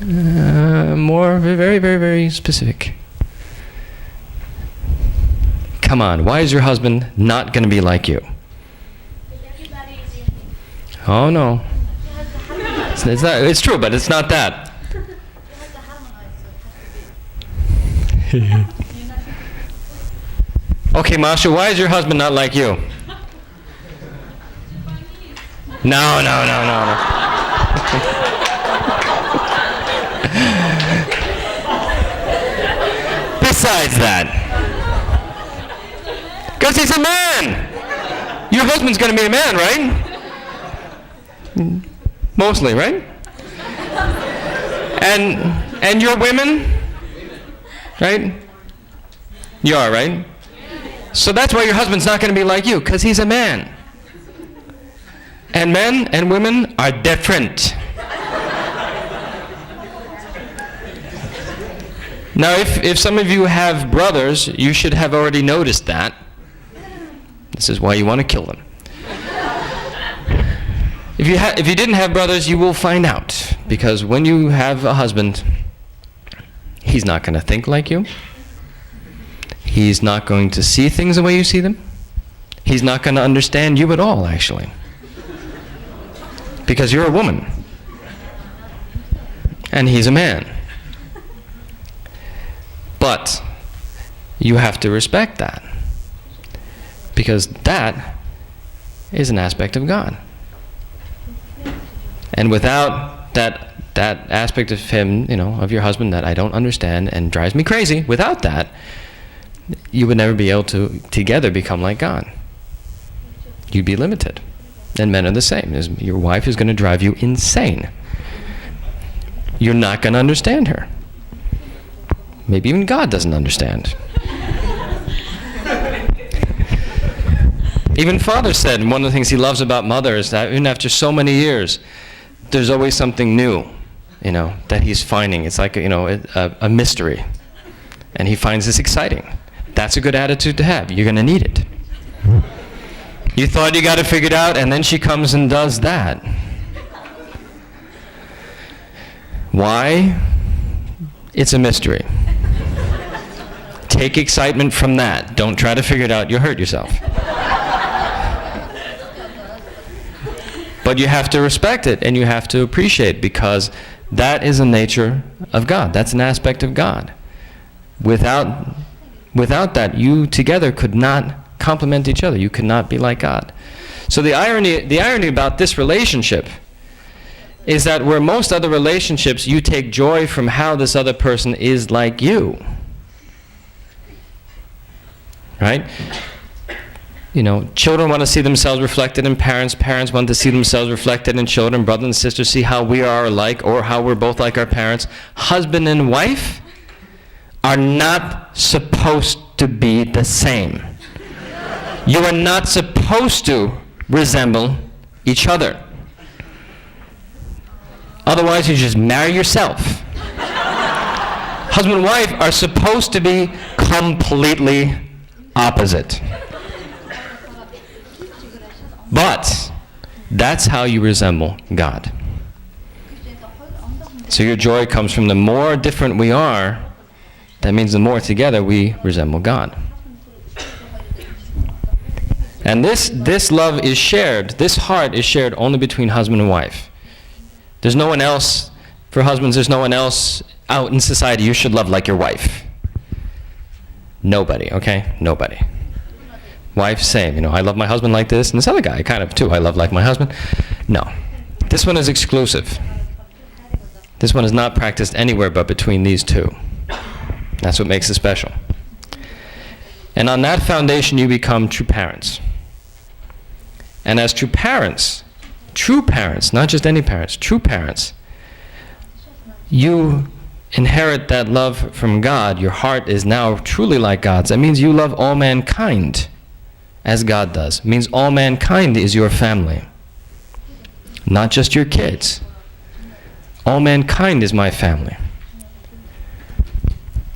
More very, very, very specific. Come on, why is your husband not going to be like you? Oh no. It's true, but it's not that. Okay, Masha, why is your husband not like you? No. Besides that, because he's a man. Your husband's going to be a man, right? Mostly, right? And you're women, right? You are, right? So that's why your husband's not going to be like you, because he's a man. And men and women are different. Now, if some of you have brothers, you should have already noticed that. This is why you want to kill them. If you didn't have brothers, you will find out. Because when you have a husband, he's not going to think like you. He's not going to see things the way you see them. He's not going to understand you at all, actually. Because you're a woman. And he's a man. But you have to respect that. Because that is an aspect of God. And without that aspect of him, of your husband that I don't understand and drives me crazy, without that, you would never be able to together become like God. You'd be limited. And men are the same. Your wife is going to drive you insane. You're not going to understand her. Maybe even God doesn't understand. Even Father said, one of the things he loves about Mother is that even after so many years, there's always something new, that he's finding. It's like, a mystery. And he finds this exciting. That's a good attitude to have. You're going to need it. You thought you got it figured out, and then she comes and does that. Why? It's a mystery. take excitement from that. Don't try to figure it out. You'll hurt yourself. But you have to respect it and you have to appreciate, because that is a nature of God. That's an aspect of God. Without that, you together could not complement each other. You could not be like God. So the irony about this relationship is that where most other relationships, you take joy from how this other person is like you. Right? You know, children want to see themselves reflected in parents. Parents want to see themselves reflected in children. Brothers and sisters see how we are alike or how we're both like our parents. Husband and wife are not supposed to be the same. You are not supposed to resemble each other. Otherwise, you just marry yourself. Husband and wife are supposed to be completely opposite. But that's how you resemble God. So your joy comes from the more different we are, that means the more together we resemble God. And this love is shared, this heart is shared only between husband and wife. There's no one else, for husbands, there's no one else out in society you should love like your wife. Nobody, okay? Nobody. Wife, same. You know, I love my husband like this, and this other guy, kind of too, I love like my husband. No. This one is exclusive. This one is not practiced anywhere but between these two. That's what makes it special. And on that foundation, you become true parents. And as true parents, not just any parents, true parents, you inherit that love from God. Your heart is now truly like God's. That means you love all mankind as God does. It means all mankind is your family. Not just your kids. All mankind is my family.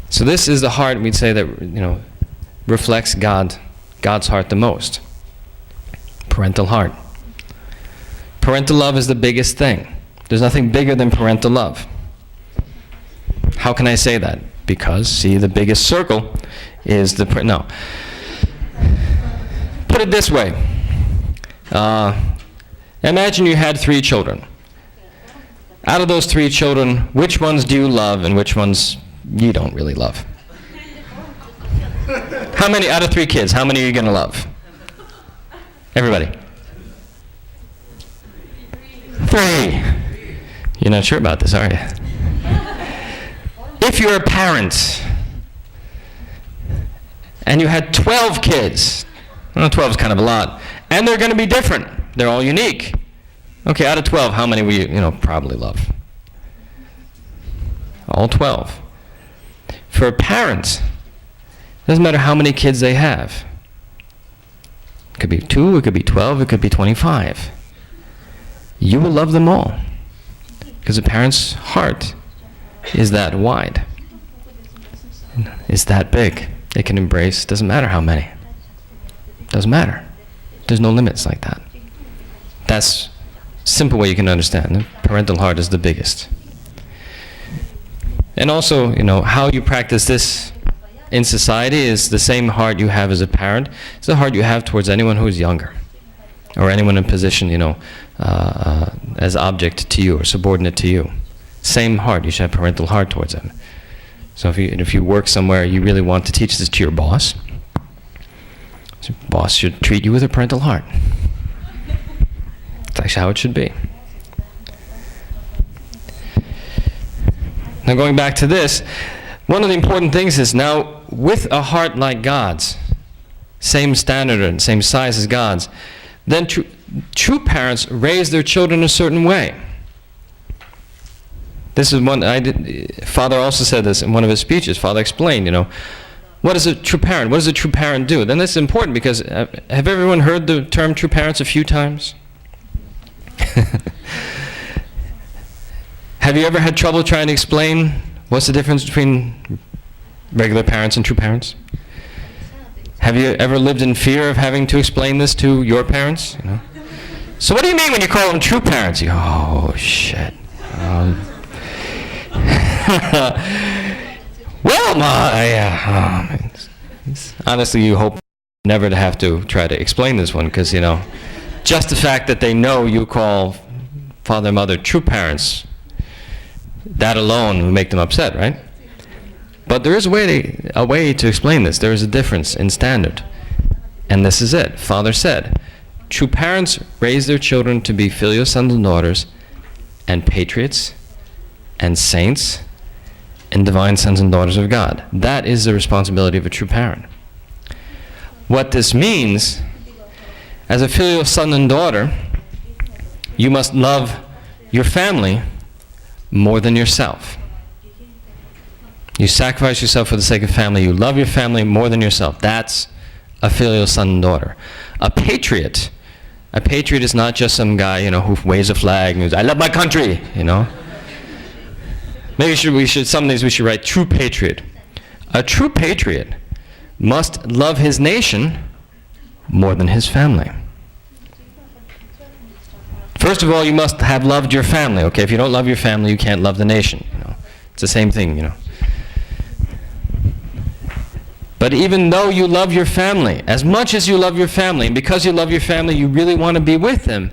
So this is the heart, we'd say, that, you know, reflects God's heart the most. Parental heart. Parental love is the biggest thing. There's nothing bigger than parental love. How can I say that? Because, see, the biggest circle is no. Put it this way. Imagine you had 3 children. Out of those 3 children, which ones do you love and which ones you don't really love? How many, out of 3 kids, how many are you going to love? Everybody. 3. You're not sure about this, are you? If you're a parent and you had 12 kids, well, 12 is kind of a lot, and they're going to be different. They're all unique. Okay, out of 12, how many will you probably love? All 12. For a parent, it doesn't matter how many kids they have. It could be 2, it could be 12, it could be 25. You will love them all. Because a parent's heart is that wide. It's that big. It can embrace, doesn't matter how many. Doesn't matter. There's no limits like that. That's a simple way you can understand. The parental heart is the biggest. And also, how you practice this in society is the same heart you have as a parent. It's the heart you have towards anyone who is younger, or anyone in position, as object to you or subordinate to you. Same heart. You should have parental heart towards them. So if you work somewhere, you really want to teach this to your boss. So your boss should treat you with a parental heart. It's actually how it should be. Now going back to this, one of the important things is now with a heart like God's, same standard and same size as God's, then true parents raise their children a certain way. This is one Father also said this in one of his speeches. Father explained, what is a true parent? What does a true parent do? Then this is important because have everyone heard the term true parents a few times? Have you ever had trouble trying to explain what's the difference between regular parents and true parents? Have you ever lived in fear of having to explain this to your parents? So what do you mean when you call them true parents? You go, oh shit. Well, honestly, you hope never to have to try to explain this one, because, just the fact that they know you call father and mother true parents, that alone will make them upset, right? But there is a way to explain this. There is a difference in standard. And this is it. Father said, true parents raise their children to be filial sons and daughters, and patriots, and saints, and divine sons and daughters of God. That is the responsibility of a true parent. What this means, as a filial son and daughter, you must love your family more than yourself. You sacrifice yourself for the sake of family. You love your family more than yourself. That's a filial son and daughter. A patriot is not just some guy, who waves a flag and goes, I love my country, Maybe some days we should write true patriot. A true patriot must love his nation more than his family. First of all, you must have loved your family, okay? If you don't love your family, you can't love the nation, It's the same thing, But even though you love your family, as much as you love your family, and because you love your family, you really want to be with them,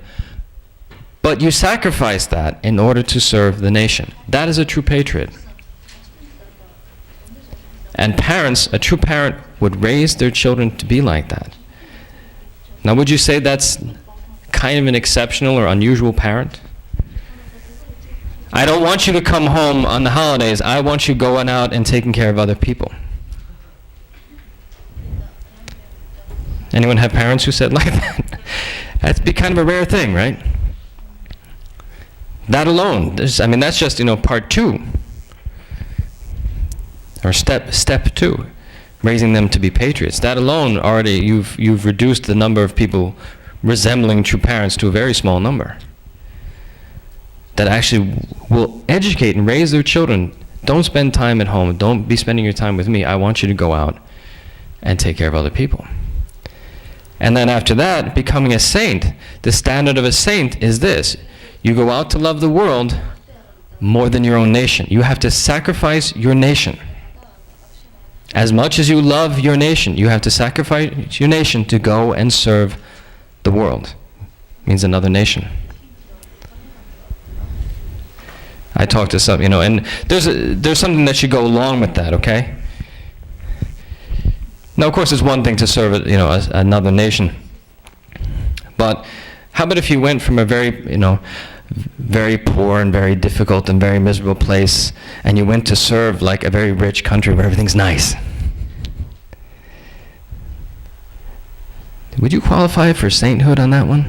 but you sacrifice that in order to serve the nation. That is a true patriot. And parents, a true parent would raise their children to be like that. Now, would you say that's kind of an exceptional or unusual parent? I don't want you to come home on the holidays. I want you going out and taking care of other people. Anyone have parents who said like that? That'd be kind of a rare thing, right? That alone, that's just, part two. Or step two, raising them to be patriots. That alone, already, you've reduced the number of people resembling true parents to a very small number. That actually will educate and raise their children. Don't spend time at home. Don't be spending your time with me. I want you to go out and take care of other people. And then after that, becoming a saint. The standard of a saint is this. You go out to love the world more than your own nation. You have to sacrifice your nation. As much as you love your nation, you have to sacrifice your nation to go and serve the world. It means another nation. I talked to some, and there's something that should go along with that, okay? Now, of course, it's one thing to serve, another nation. But how about if you went from a very, very poor and very difficult and very miserable place, and you went to serve like a very rich country where everything's nice? Would you qualify for sainthood on that one?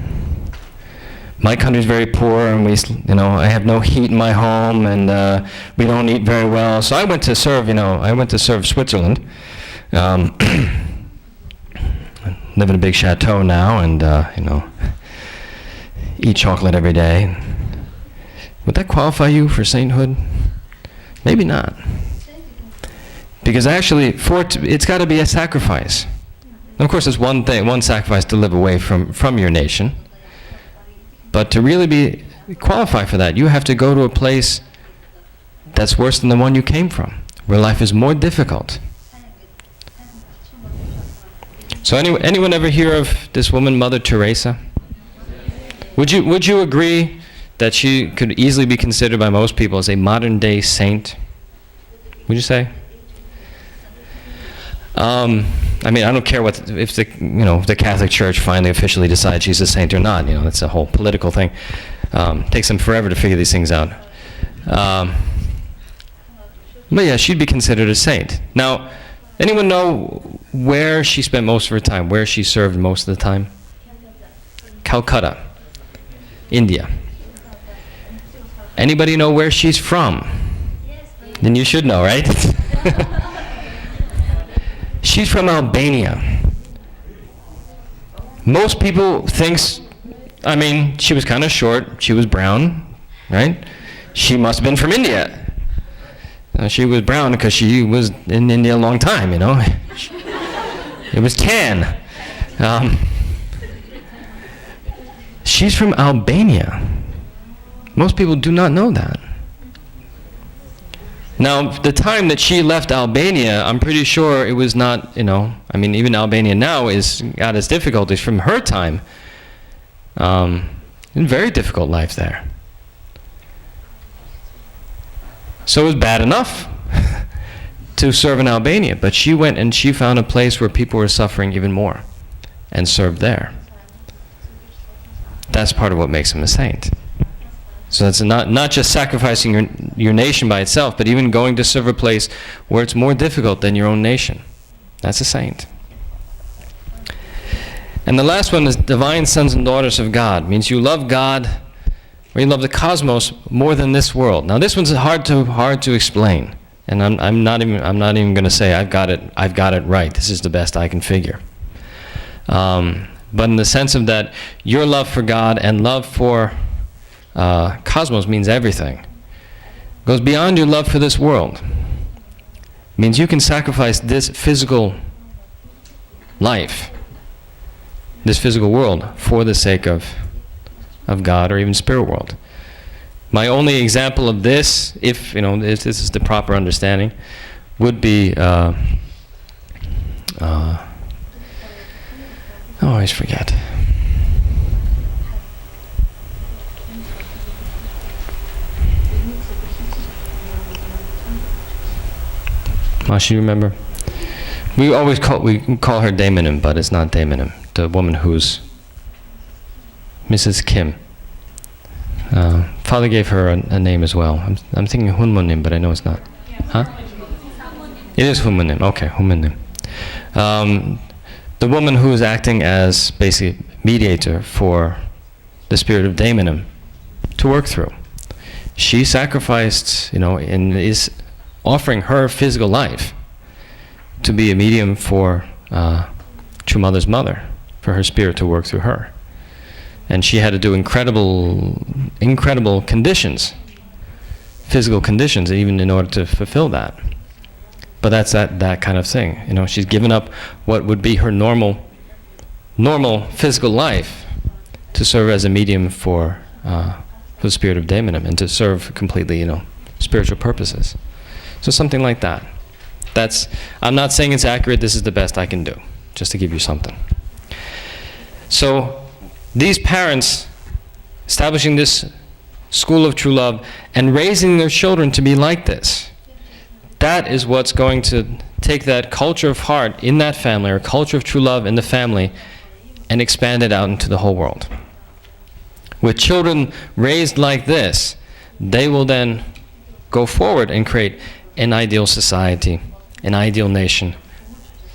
My country's very poor, and I have no heat in my home, and we don't eat very well. So I went to serve, Switzerland. Live in a big chateau now, and eat chocolate every day. Would that qualify you for sainthood? Maybe not. Because actually, it's got to be a sacrifice. And of course, there's one sacrifice to live away from your nation. But to really qualify for that, you have to go to a place that's worse than the one you came from, where life is more difficult. So anyone ever hear of this woman, Mother Teresa? Would you agree that she could easily be considered by most people as a modern day saint? Would you say? I don't care if the Catholic Church finally officially decides she's a saint or not. That's a whole political thing. Takes them forever to figure these things out. But yeah, she'd be considered a saint. Now, anyone know where she spent most of her time, where she served most of the time? Calcutta, India. Anybody know where she's from? Then you should know, right? She's from Albania. Most people think, she was kind of short, she was brown, right? She must have been from India. She was brown because she was in India a long time, It was tan. She's from Albania. Most people do not know that. Now, the time that she left Albania, I'm pretty sure it was not, I mean, even Albania now got its difficulties from her time. A very difficult life there. So it was bad enough to serve in Albania, but she went and she found a place where people were suffering even more and served there. That's part of what makes him a saint. So that's not just sacrificing your nation by itself, but even going to serve a place where it's more difficult than your own nation. That's a saint. And the last one is divine sons and daughters of God. Means you love God, or you love the cosmos more than this world. Now this one's hard to explain, and I'm not even going to say I've got it right. This is the best I can figure. But in the sense of that, your love for God and love for cosmos means everything. It goes beyond your love for this world. It means you can sacrifice this physical life, this physical world, for the sake of God or even spirit world. My only example of this, if this is the proper understanding, would be I always forget. Mashi, you remember? We call her Daimonim, but it's not Daimonim. The woman who's Mrs. Kim. Father gave her a name as well. I'm thinking Hunmonim, but I know it's not. Huh? It is Hunmonim. Okay, Hunmonim. The woman who is acting as basically mediator for the spirit of Daimonim to work through. She sacrificed, and is offering her physical life to be a medium for True Mother's mother, for her spirit to work through her. And she had to do incredible conditions, physical conditions, even in order to fulfill that. But that's that kind of thing. She's given up what would be her normal physical life to serve as a medium for the spirit of Daimonim and to serve completely, spiritual purposes. So something like that. I'm not saying it's accurate. This is the best I can do, just to give you something. So these parents establishing this school of true love and raising their children to be like this, that is what's going to take that culture of heart in that family, or culture of true love in the family, and expand it out into the whole world. With children raised like this, they will then go forward and create an ideal society, an ideal nation,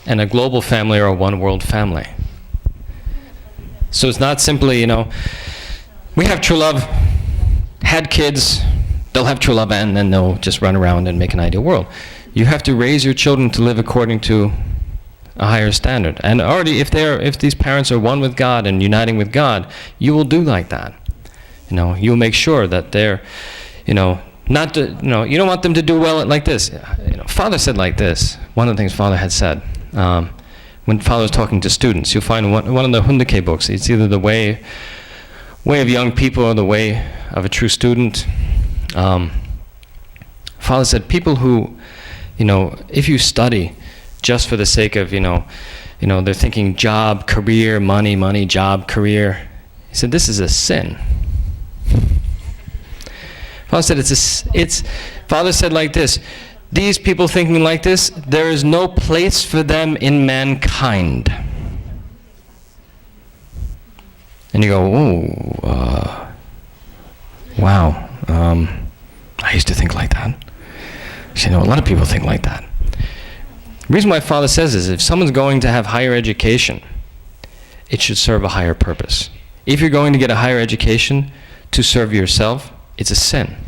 and a global family or a one world family. So it's not simply, we have true love, had kids, they'll have true love, and then they'll just run around and make an ideal world. You have to raise your children to live according to a higher standard. And already, if these parents are one with God and uniting with God, you will do like that. You'll make sure that they're, you don't want them to do well like this. Father said like this. One of the things Father had said when Father was talking to students, you'll find one of the Hundake books. It's either the way of young people or the way of a true student. Father said, people who, if you study just for the sake of, they're thinking job, career, money, job, career. He said, this is a sin. Father said, Father said like this, these people thinking like this, there is no place for them in mankind. And you go, wow, I used to think like that. A lot of people think like that. The reason why Father says this is if someone's going to have higher education, it should serve a higher purpose. If you're going to get a higher education to serve yourself, it's a sin.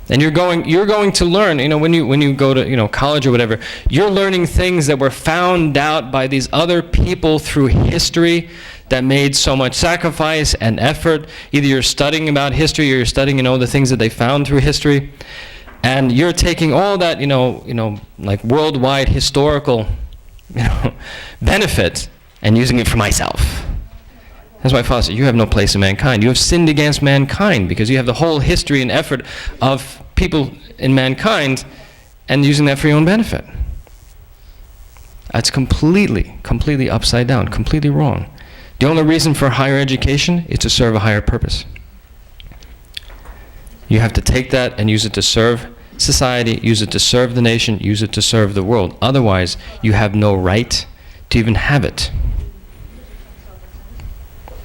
And you're going to learn, when you go to, college or whatever, you're learning things that were found out by these other people through history that made so much sacrifice and effort. Either you're studying about history or you're studying, the things that they found through history. And you're taking all that, like worldwide historical, benefit and using it for myself. That's why Father said, you have no place in mankind. You have sinned against mankind because you have the whole history and effort of people in mankind and using that for your own benefit. That's completely upside down, completely wrong. The only reason for higher education is to serve a higher purpose. You have to take that and use it to serve society, use it to serve the nation, use it to serve the world. Otherwise, you have no right to even have it.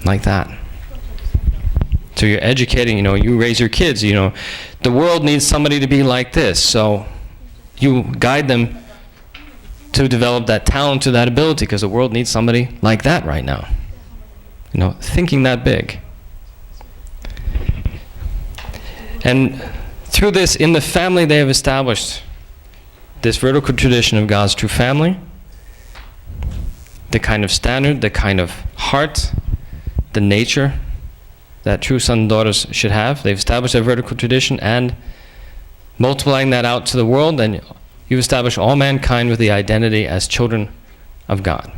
Like that. So you're educating, you raise your kids, the world needs somebody to be like this. So you guide them to develop that talent, to that ability, because the world needs somebody like that right now. Thinking that big. And through this, in the family, they have established this vertical tradition of God's true family, the kind of standard, the kind of heart, the nature that true sons and daughters should have. They've established a vertical tradition, and multiplying that out to the world, and you've established all mankind with the identity as children of God.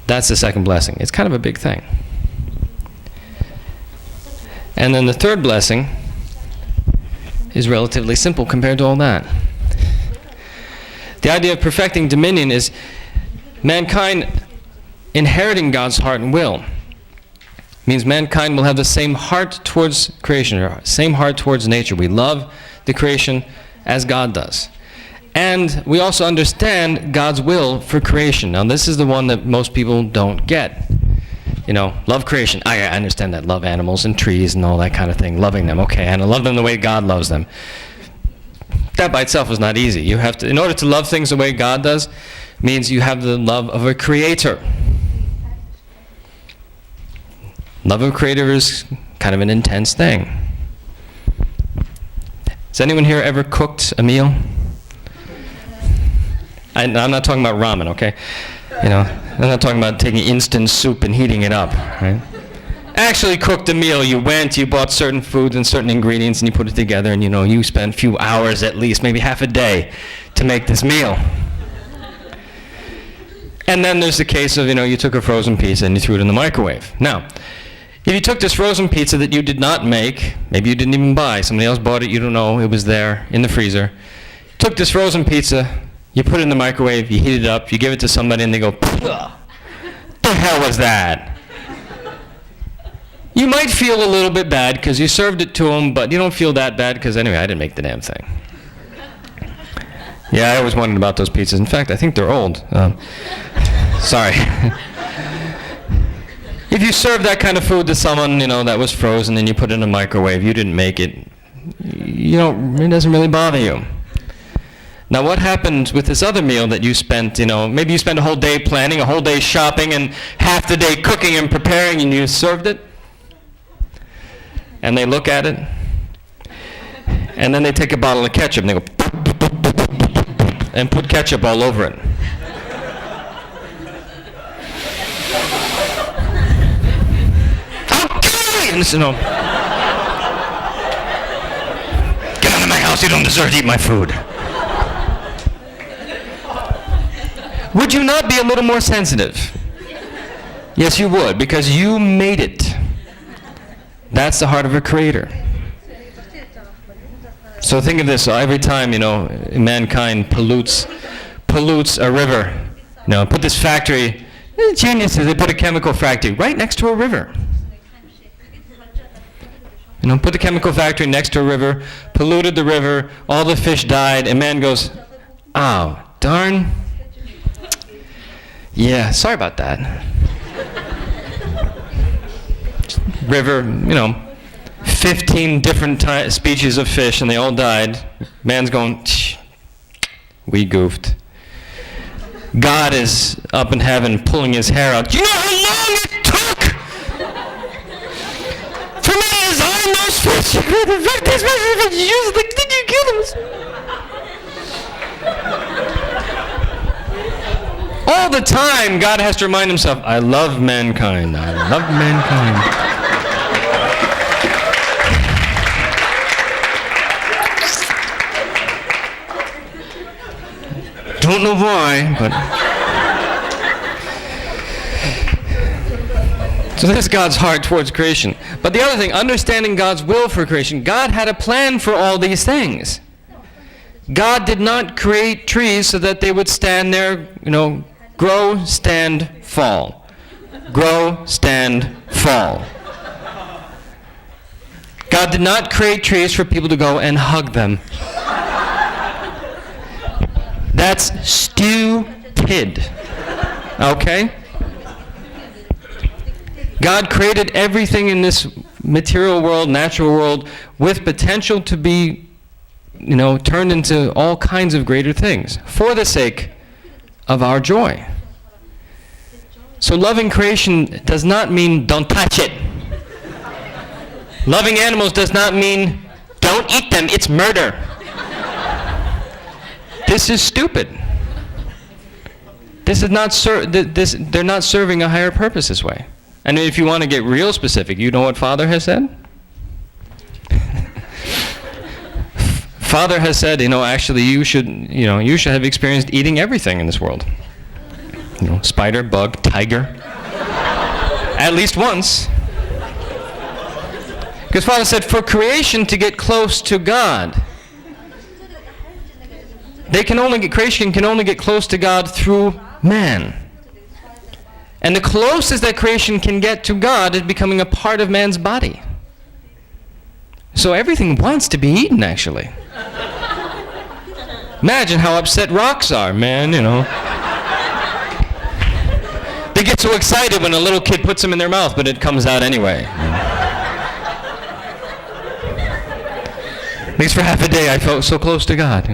That's the second blessing. It's kind of a big thing. And then the third blessing is relatively simple compared to all that. The idea of perfecting dominion is mankind inheriting God's heart and will. Means mankind will have the same heart towards creation, or same heart towards nature. We love the creation as God does. And we also understand God's will for creation. Now this is the one that most people don't get. Love creation. I understand that. Love animals and trees and all that kind of thing. Loving them. Okay, and I love them the way God loves them. That by itself is not easy. You have to, in order to love things the way God does, means you have the love of a creator. Love of a creator is kind of an intense thing. Has anyone here ever cooked a meal? I'm not talking about ramen, okay? I'm not talking about taking instant soup and heating it up, right? Actually cooked a meal. You bought certain foods and certain ingredients, and you put it together, and you spent a few hours at least, maybe half a day, to make this meal. And then there's the case of, you took a frozen pizza and you threw it in the microwave. Now, if you took this frozen pizza that you did not make, maybe you didn't even buy, somebody else bought it, you don't know, it was there in the freezer, took this frozen pizza, you put it in the microwave, you heat it up, you give it to somebody, and they go, "What the hell was that?" You might feel a little bit bad because you served it to them, but you don't feel that bad because anyway, I didn't make the damn thing. Yeah, I always wondered about those pizzas. In fact, I think they're old. Sorry. If you serve that kind of food to someone, that was frozen and you put it in a microwave, you didn't make it, it doesn't really bother you. Now what happened with this other meal that you spent, maybe you spent a whole day planning, a whole day shopping, and half the day cooking and preparing, and you served it? And they look at it, and then they take a bottle of ketchup, and they go, and put ketchup all over it. Okay! And get out of my house, you don't deserve to eat my food. Would you not be a little more sensitive? Yes, you would, because you made it. That's the heart of a creator. So think of this, so every time, mankind pollutes a river. Put this factory, geniuses, they put a chemical factory right next to a river. Put a chemical factory next to a river, polluted the river, all the fish died, and man goes, "Oh, darn. Yeah, sorry about that." River, 15 different species of fish, and they all died. Man's going, "We goofed." God is up in heaven pulling his hair out. "You know how long it took for me to design those fish? Did you kill them?" All the time, God has to remind himself, "I love mankind. I love mankind." Don't know why, but So this is God's heart towards creation. But the other thing, understanding God's will for creation, God had a plan for all these things. God did not create trees so that they would stand there, grow, stand, fall. Grow, stand, fall. God did not create trees for people to go and hug them. That's stupid. Okay? God created everything in this material world, natural world, with potential to be, turned into all kinds of greater things for the sake of our joy. So loving creation does not mean don't touch it. Loving animals does not mean don't eat them, it's murder. This is stupid. This is not they're not serving a higher purpose this way. And if you want to get real specific, you know what Father has said? Father has said, actually you should have experienced eating everything in this world. Spider, bug, tiger. At least once. Because Father said, for creation to get close to God, creation can only get close to God through man. And the closest that creation can get to God is becoming a part of man's body. So everything wants to be eaten, actually. Imagine how upset rocks are, man, They get so excited when a little kid puts them in their mouth, but it comes out anyway. At least for half a day I felt so close to God.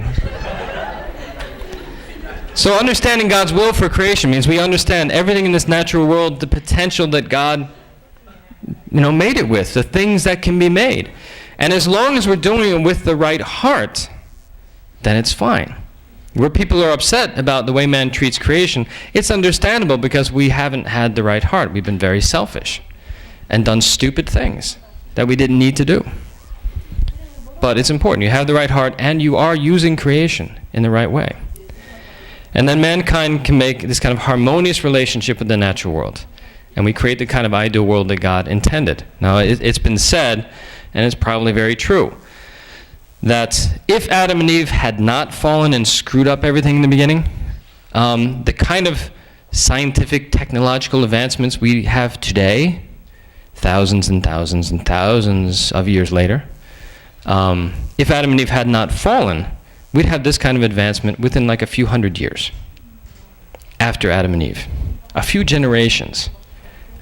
So understanding God's will for creation means we understand everything in this natural world, the potential that God, made it with, the things that can be made. And as long as we're doing it with the right heart, then it's fine. Where people are upset about the way man treats creation, it's understandable because we haven't had the right heart. We've been very selfish and done stupid things that we didn't need to do. But it's important. You have the right heart and you are using creation in the right way. And then mankind can make this kind of harmonious relationship with the natural world. And we create the kind of ideal world that God intended. Now, it's been said, and it's probably very true, that if Adam and Eve had not fallen and screwed up everything in the beginning, the kind of scientific, technological advancements we have today, thousands and thousands and thousands of years later, if Adam and Eve had not fallen, we'd have this kind of advancement within like a few hundred years after Adam and Eve. A few generations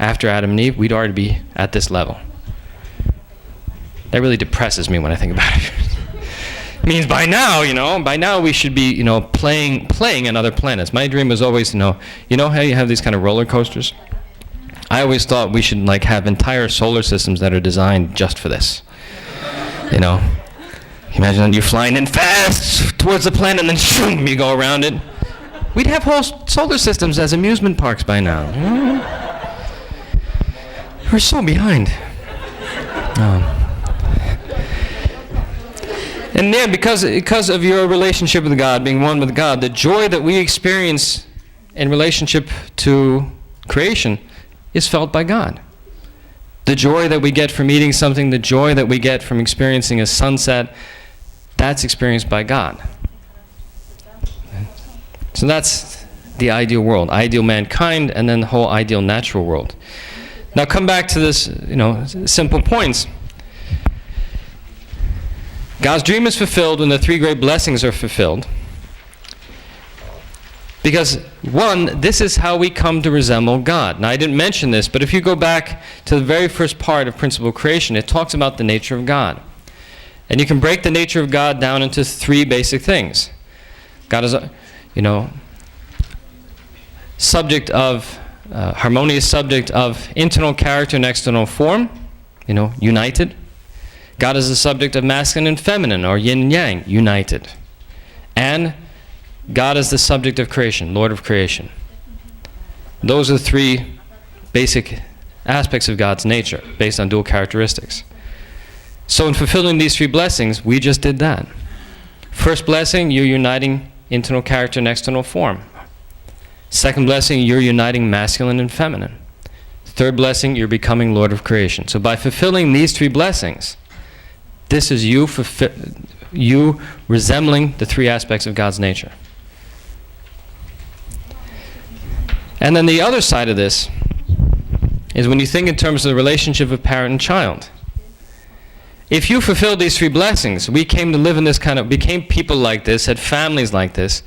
after Adam and Eve, we'd already be at this level. That really depresses me when I think about it. It means by now we should be, playing in other planets. My dream was always, how you have these kind of roller coasters? I always thought we should have entire solar systems that are designed just for this. Imagine you're flying in fast towards the planet and then shoom, you go around it. We'd have whole solar systems as amusement parks by now. We're so behind. And then because of your relationship with God, being one with God, the joy that we experience in relationship to creation is felt by God. The joy that we get from eating something, the joy that we get from experiencing a sunset, that's experienced by God. So that's the ideal world, ideal mankind, and then the whole ideal natural world. Now come back to this, simple points. God's dream is fulfilled when the three great blessings are fulfilled. Because, one, this is how we come to resemble God. Now, I didn't mention this, but if you go back to the very first part of Principle of Creation, it talks about the nature of God. And you can break the nature of God down into three basic things. God is, harmonious subject of internal character and external form, united. God is the subject of masculine and feminine, or yin and yang, united. And God is the subject of creation, Lord of creation. Those are the three basic aspects of God's nature, based on dual characteristics. So in fulfilling these three blessings, we just did that. First blessing, you're uniting internal character and external form. Second blessing, you're uniting masculine and feminine. Third blessing, you're becoming Lord of creation. So by fulfilling these 3 blessings, this is you resembling the 3 aspects of God's nature. And then the other side of this is when you think in terms of the relationship of parent and child. If you fulfill these 3 blessings, we came to live in this became people like this, had families like this,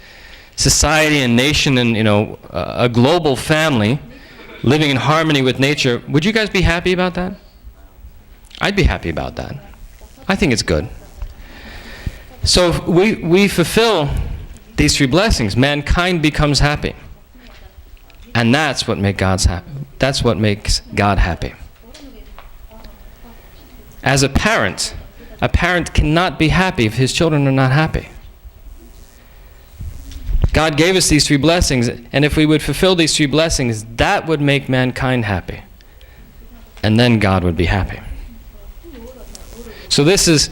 society and nation and, a global family living in harmony with nature, would you guys be happy about that? I'd be happy about that. I think it's good. So if we fulfill these 3 blessings, mankind becomes happy. And that's what makes God happy. As a parent cannot be happy if his children are not happy. God gave us these 3 blessings, and if we would fulfill these 3 blessings, that would make mankind happy. And then God would be happy. So this is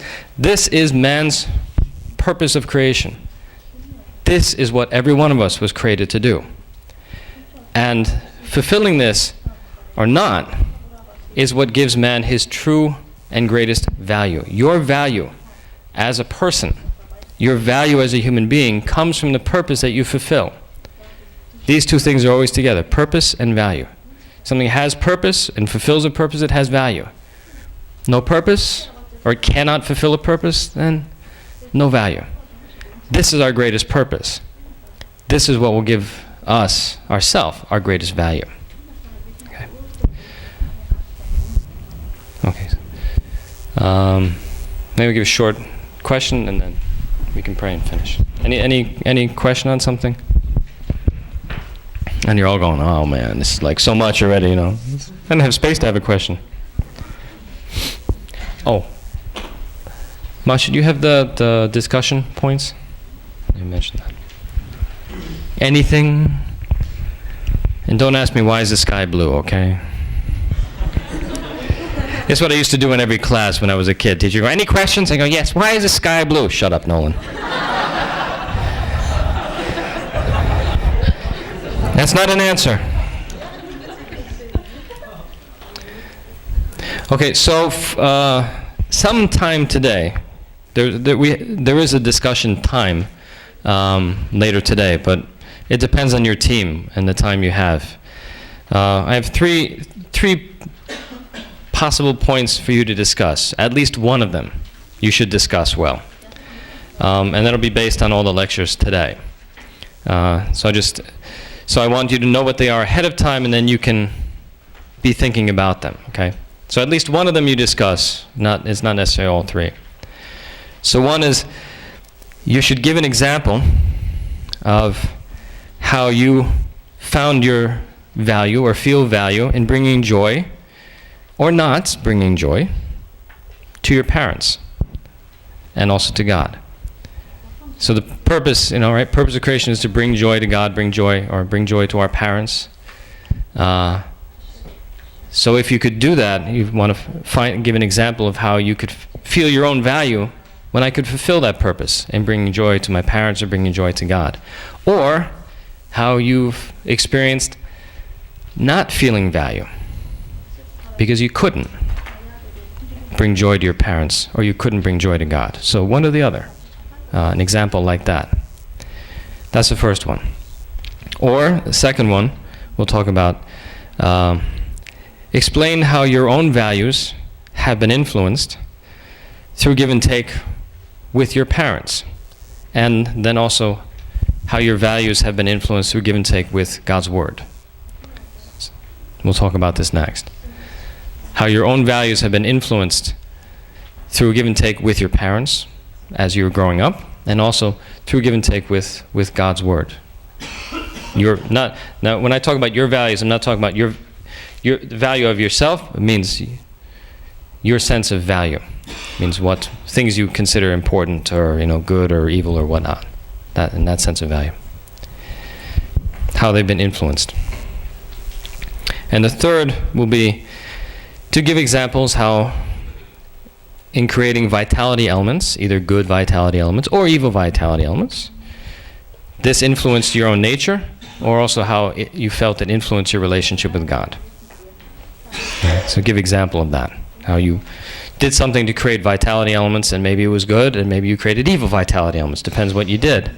man's purpose of creation. This is what every one of us was created to do. And fulfilling this, or not, is what gives man his true and greatest value. Your value as a person, your value as a human being, comes from the purpose that you fulfill. These 2 things are always together, purpose and value. Something has purpose and fulfills a purpose, it has value. No purpose, or it cannot fulfill a purpose, then no value. This is our greatest purpose. This is what will give us, ourself, our greatest value. Okay. Maybe we'll give a short question and then we can pray and finish. Any question on something? And you're all going, oh man, this is like so much already, I don't have space to have a question. Oh. Masha, do you have the discussion points? You mentioned that. Anything? And don't ask me why is the sky blue, okay? It's what I used to do in every class when I was a kid. Teacher go, any questions? I go, yes, why is the sky blue? Shut up, Nolan. That's not an answer. Okay, so sometime today, there is a discussion time later today, but it depends on your team and the time you have. I have three possible points for you to discuss. At least one of them you should discuss well. And that'll be based on all the lectures today. So I want you to know what they are ahead of time, and then you can be thinking about them, okay? So at least one of them you discuss, it's not necessarily all 3. So one is, you should give an example of how you found your value or feel value in bringing joy or not bringing joy to your parents and also to God. So the purpose, purpose of creation is to bring joy to God, bring joy to our parents. So if you could do that, you want to give an example of how you could feel your own value when I could fulfill that purpose in bringing joy to my parents or bringing joy to God. Or how you've experienced not feeling value because you couldn't bring joy to your parents or you couldn't bring joy to God. So one or the other. An example like that. That's the first one. Or the second one, we'll talk about explain how your own values have been influenced through give and take with your parents. And then also how your values have been influenced through give and take with God's Word. We'll talk about this next. How your own values have been influenced through give and take with your parents as you were growing up, and also through give and take with God's Word. Now, when I talk about your values, I'm not talking about the value of yourself. It means your sense of value. It means what things you consider important or good or evil or whatnot. In that sense of value. How they've been influenced. And the third will be to give examples how in creating vitality elements, either good vitality elements or evil vitality elements, this influenced your own nature, or also how you felt it influenced your relationship with God. So give example of that. How you did something to create vitality elements, and maybe it was good, and maybe you created evil vitality elements. Depends what you did.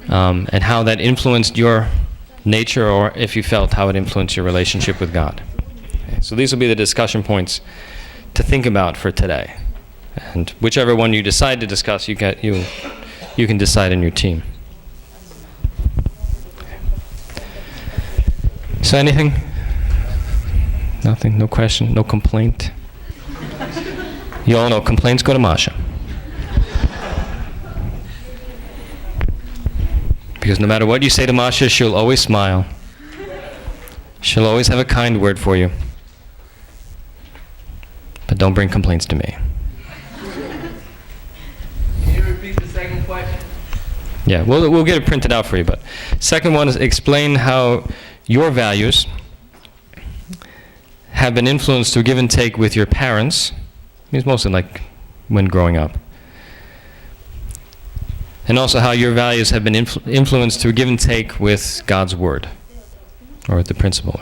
And how that influenced your nature, or if you felt how it influenced your relationship with God. Okay, so these will be the discussion points to think about for today. And whichever one you decide to discuss, you can decide in your team. So anything? Nothing? No question? No complaint? You all know complaints go to Masha. Because no matter what you say to Masha, she'll always smile. She'll always have a kind word for you. But don't bring complaints to me. Can you repeat the second question? Yeah, we'll get it printed out for you. But second one is explain how your values have been influenced through give and take with your parents. It's mostly like when growing up. And also how your values have been influenced through give and take with God's Word, or with the principle,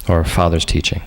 or Father's teaching.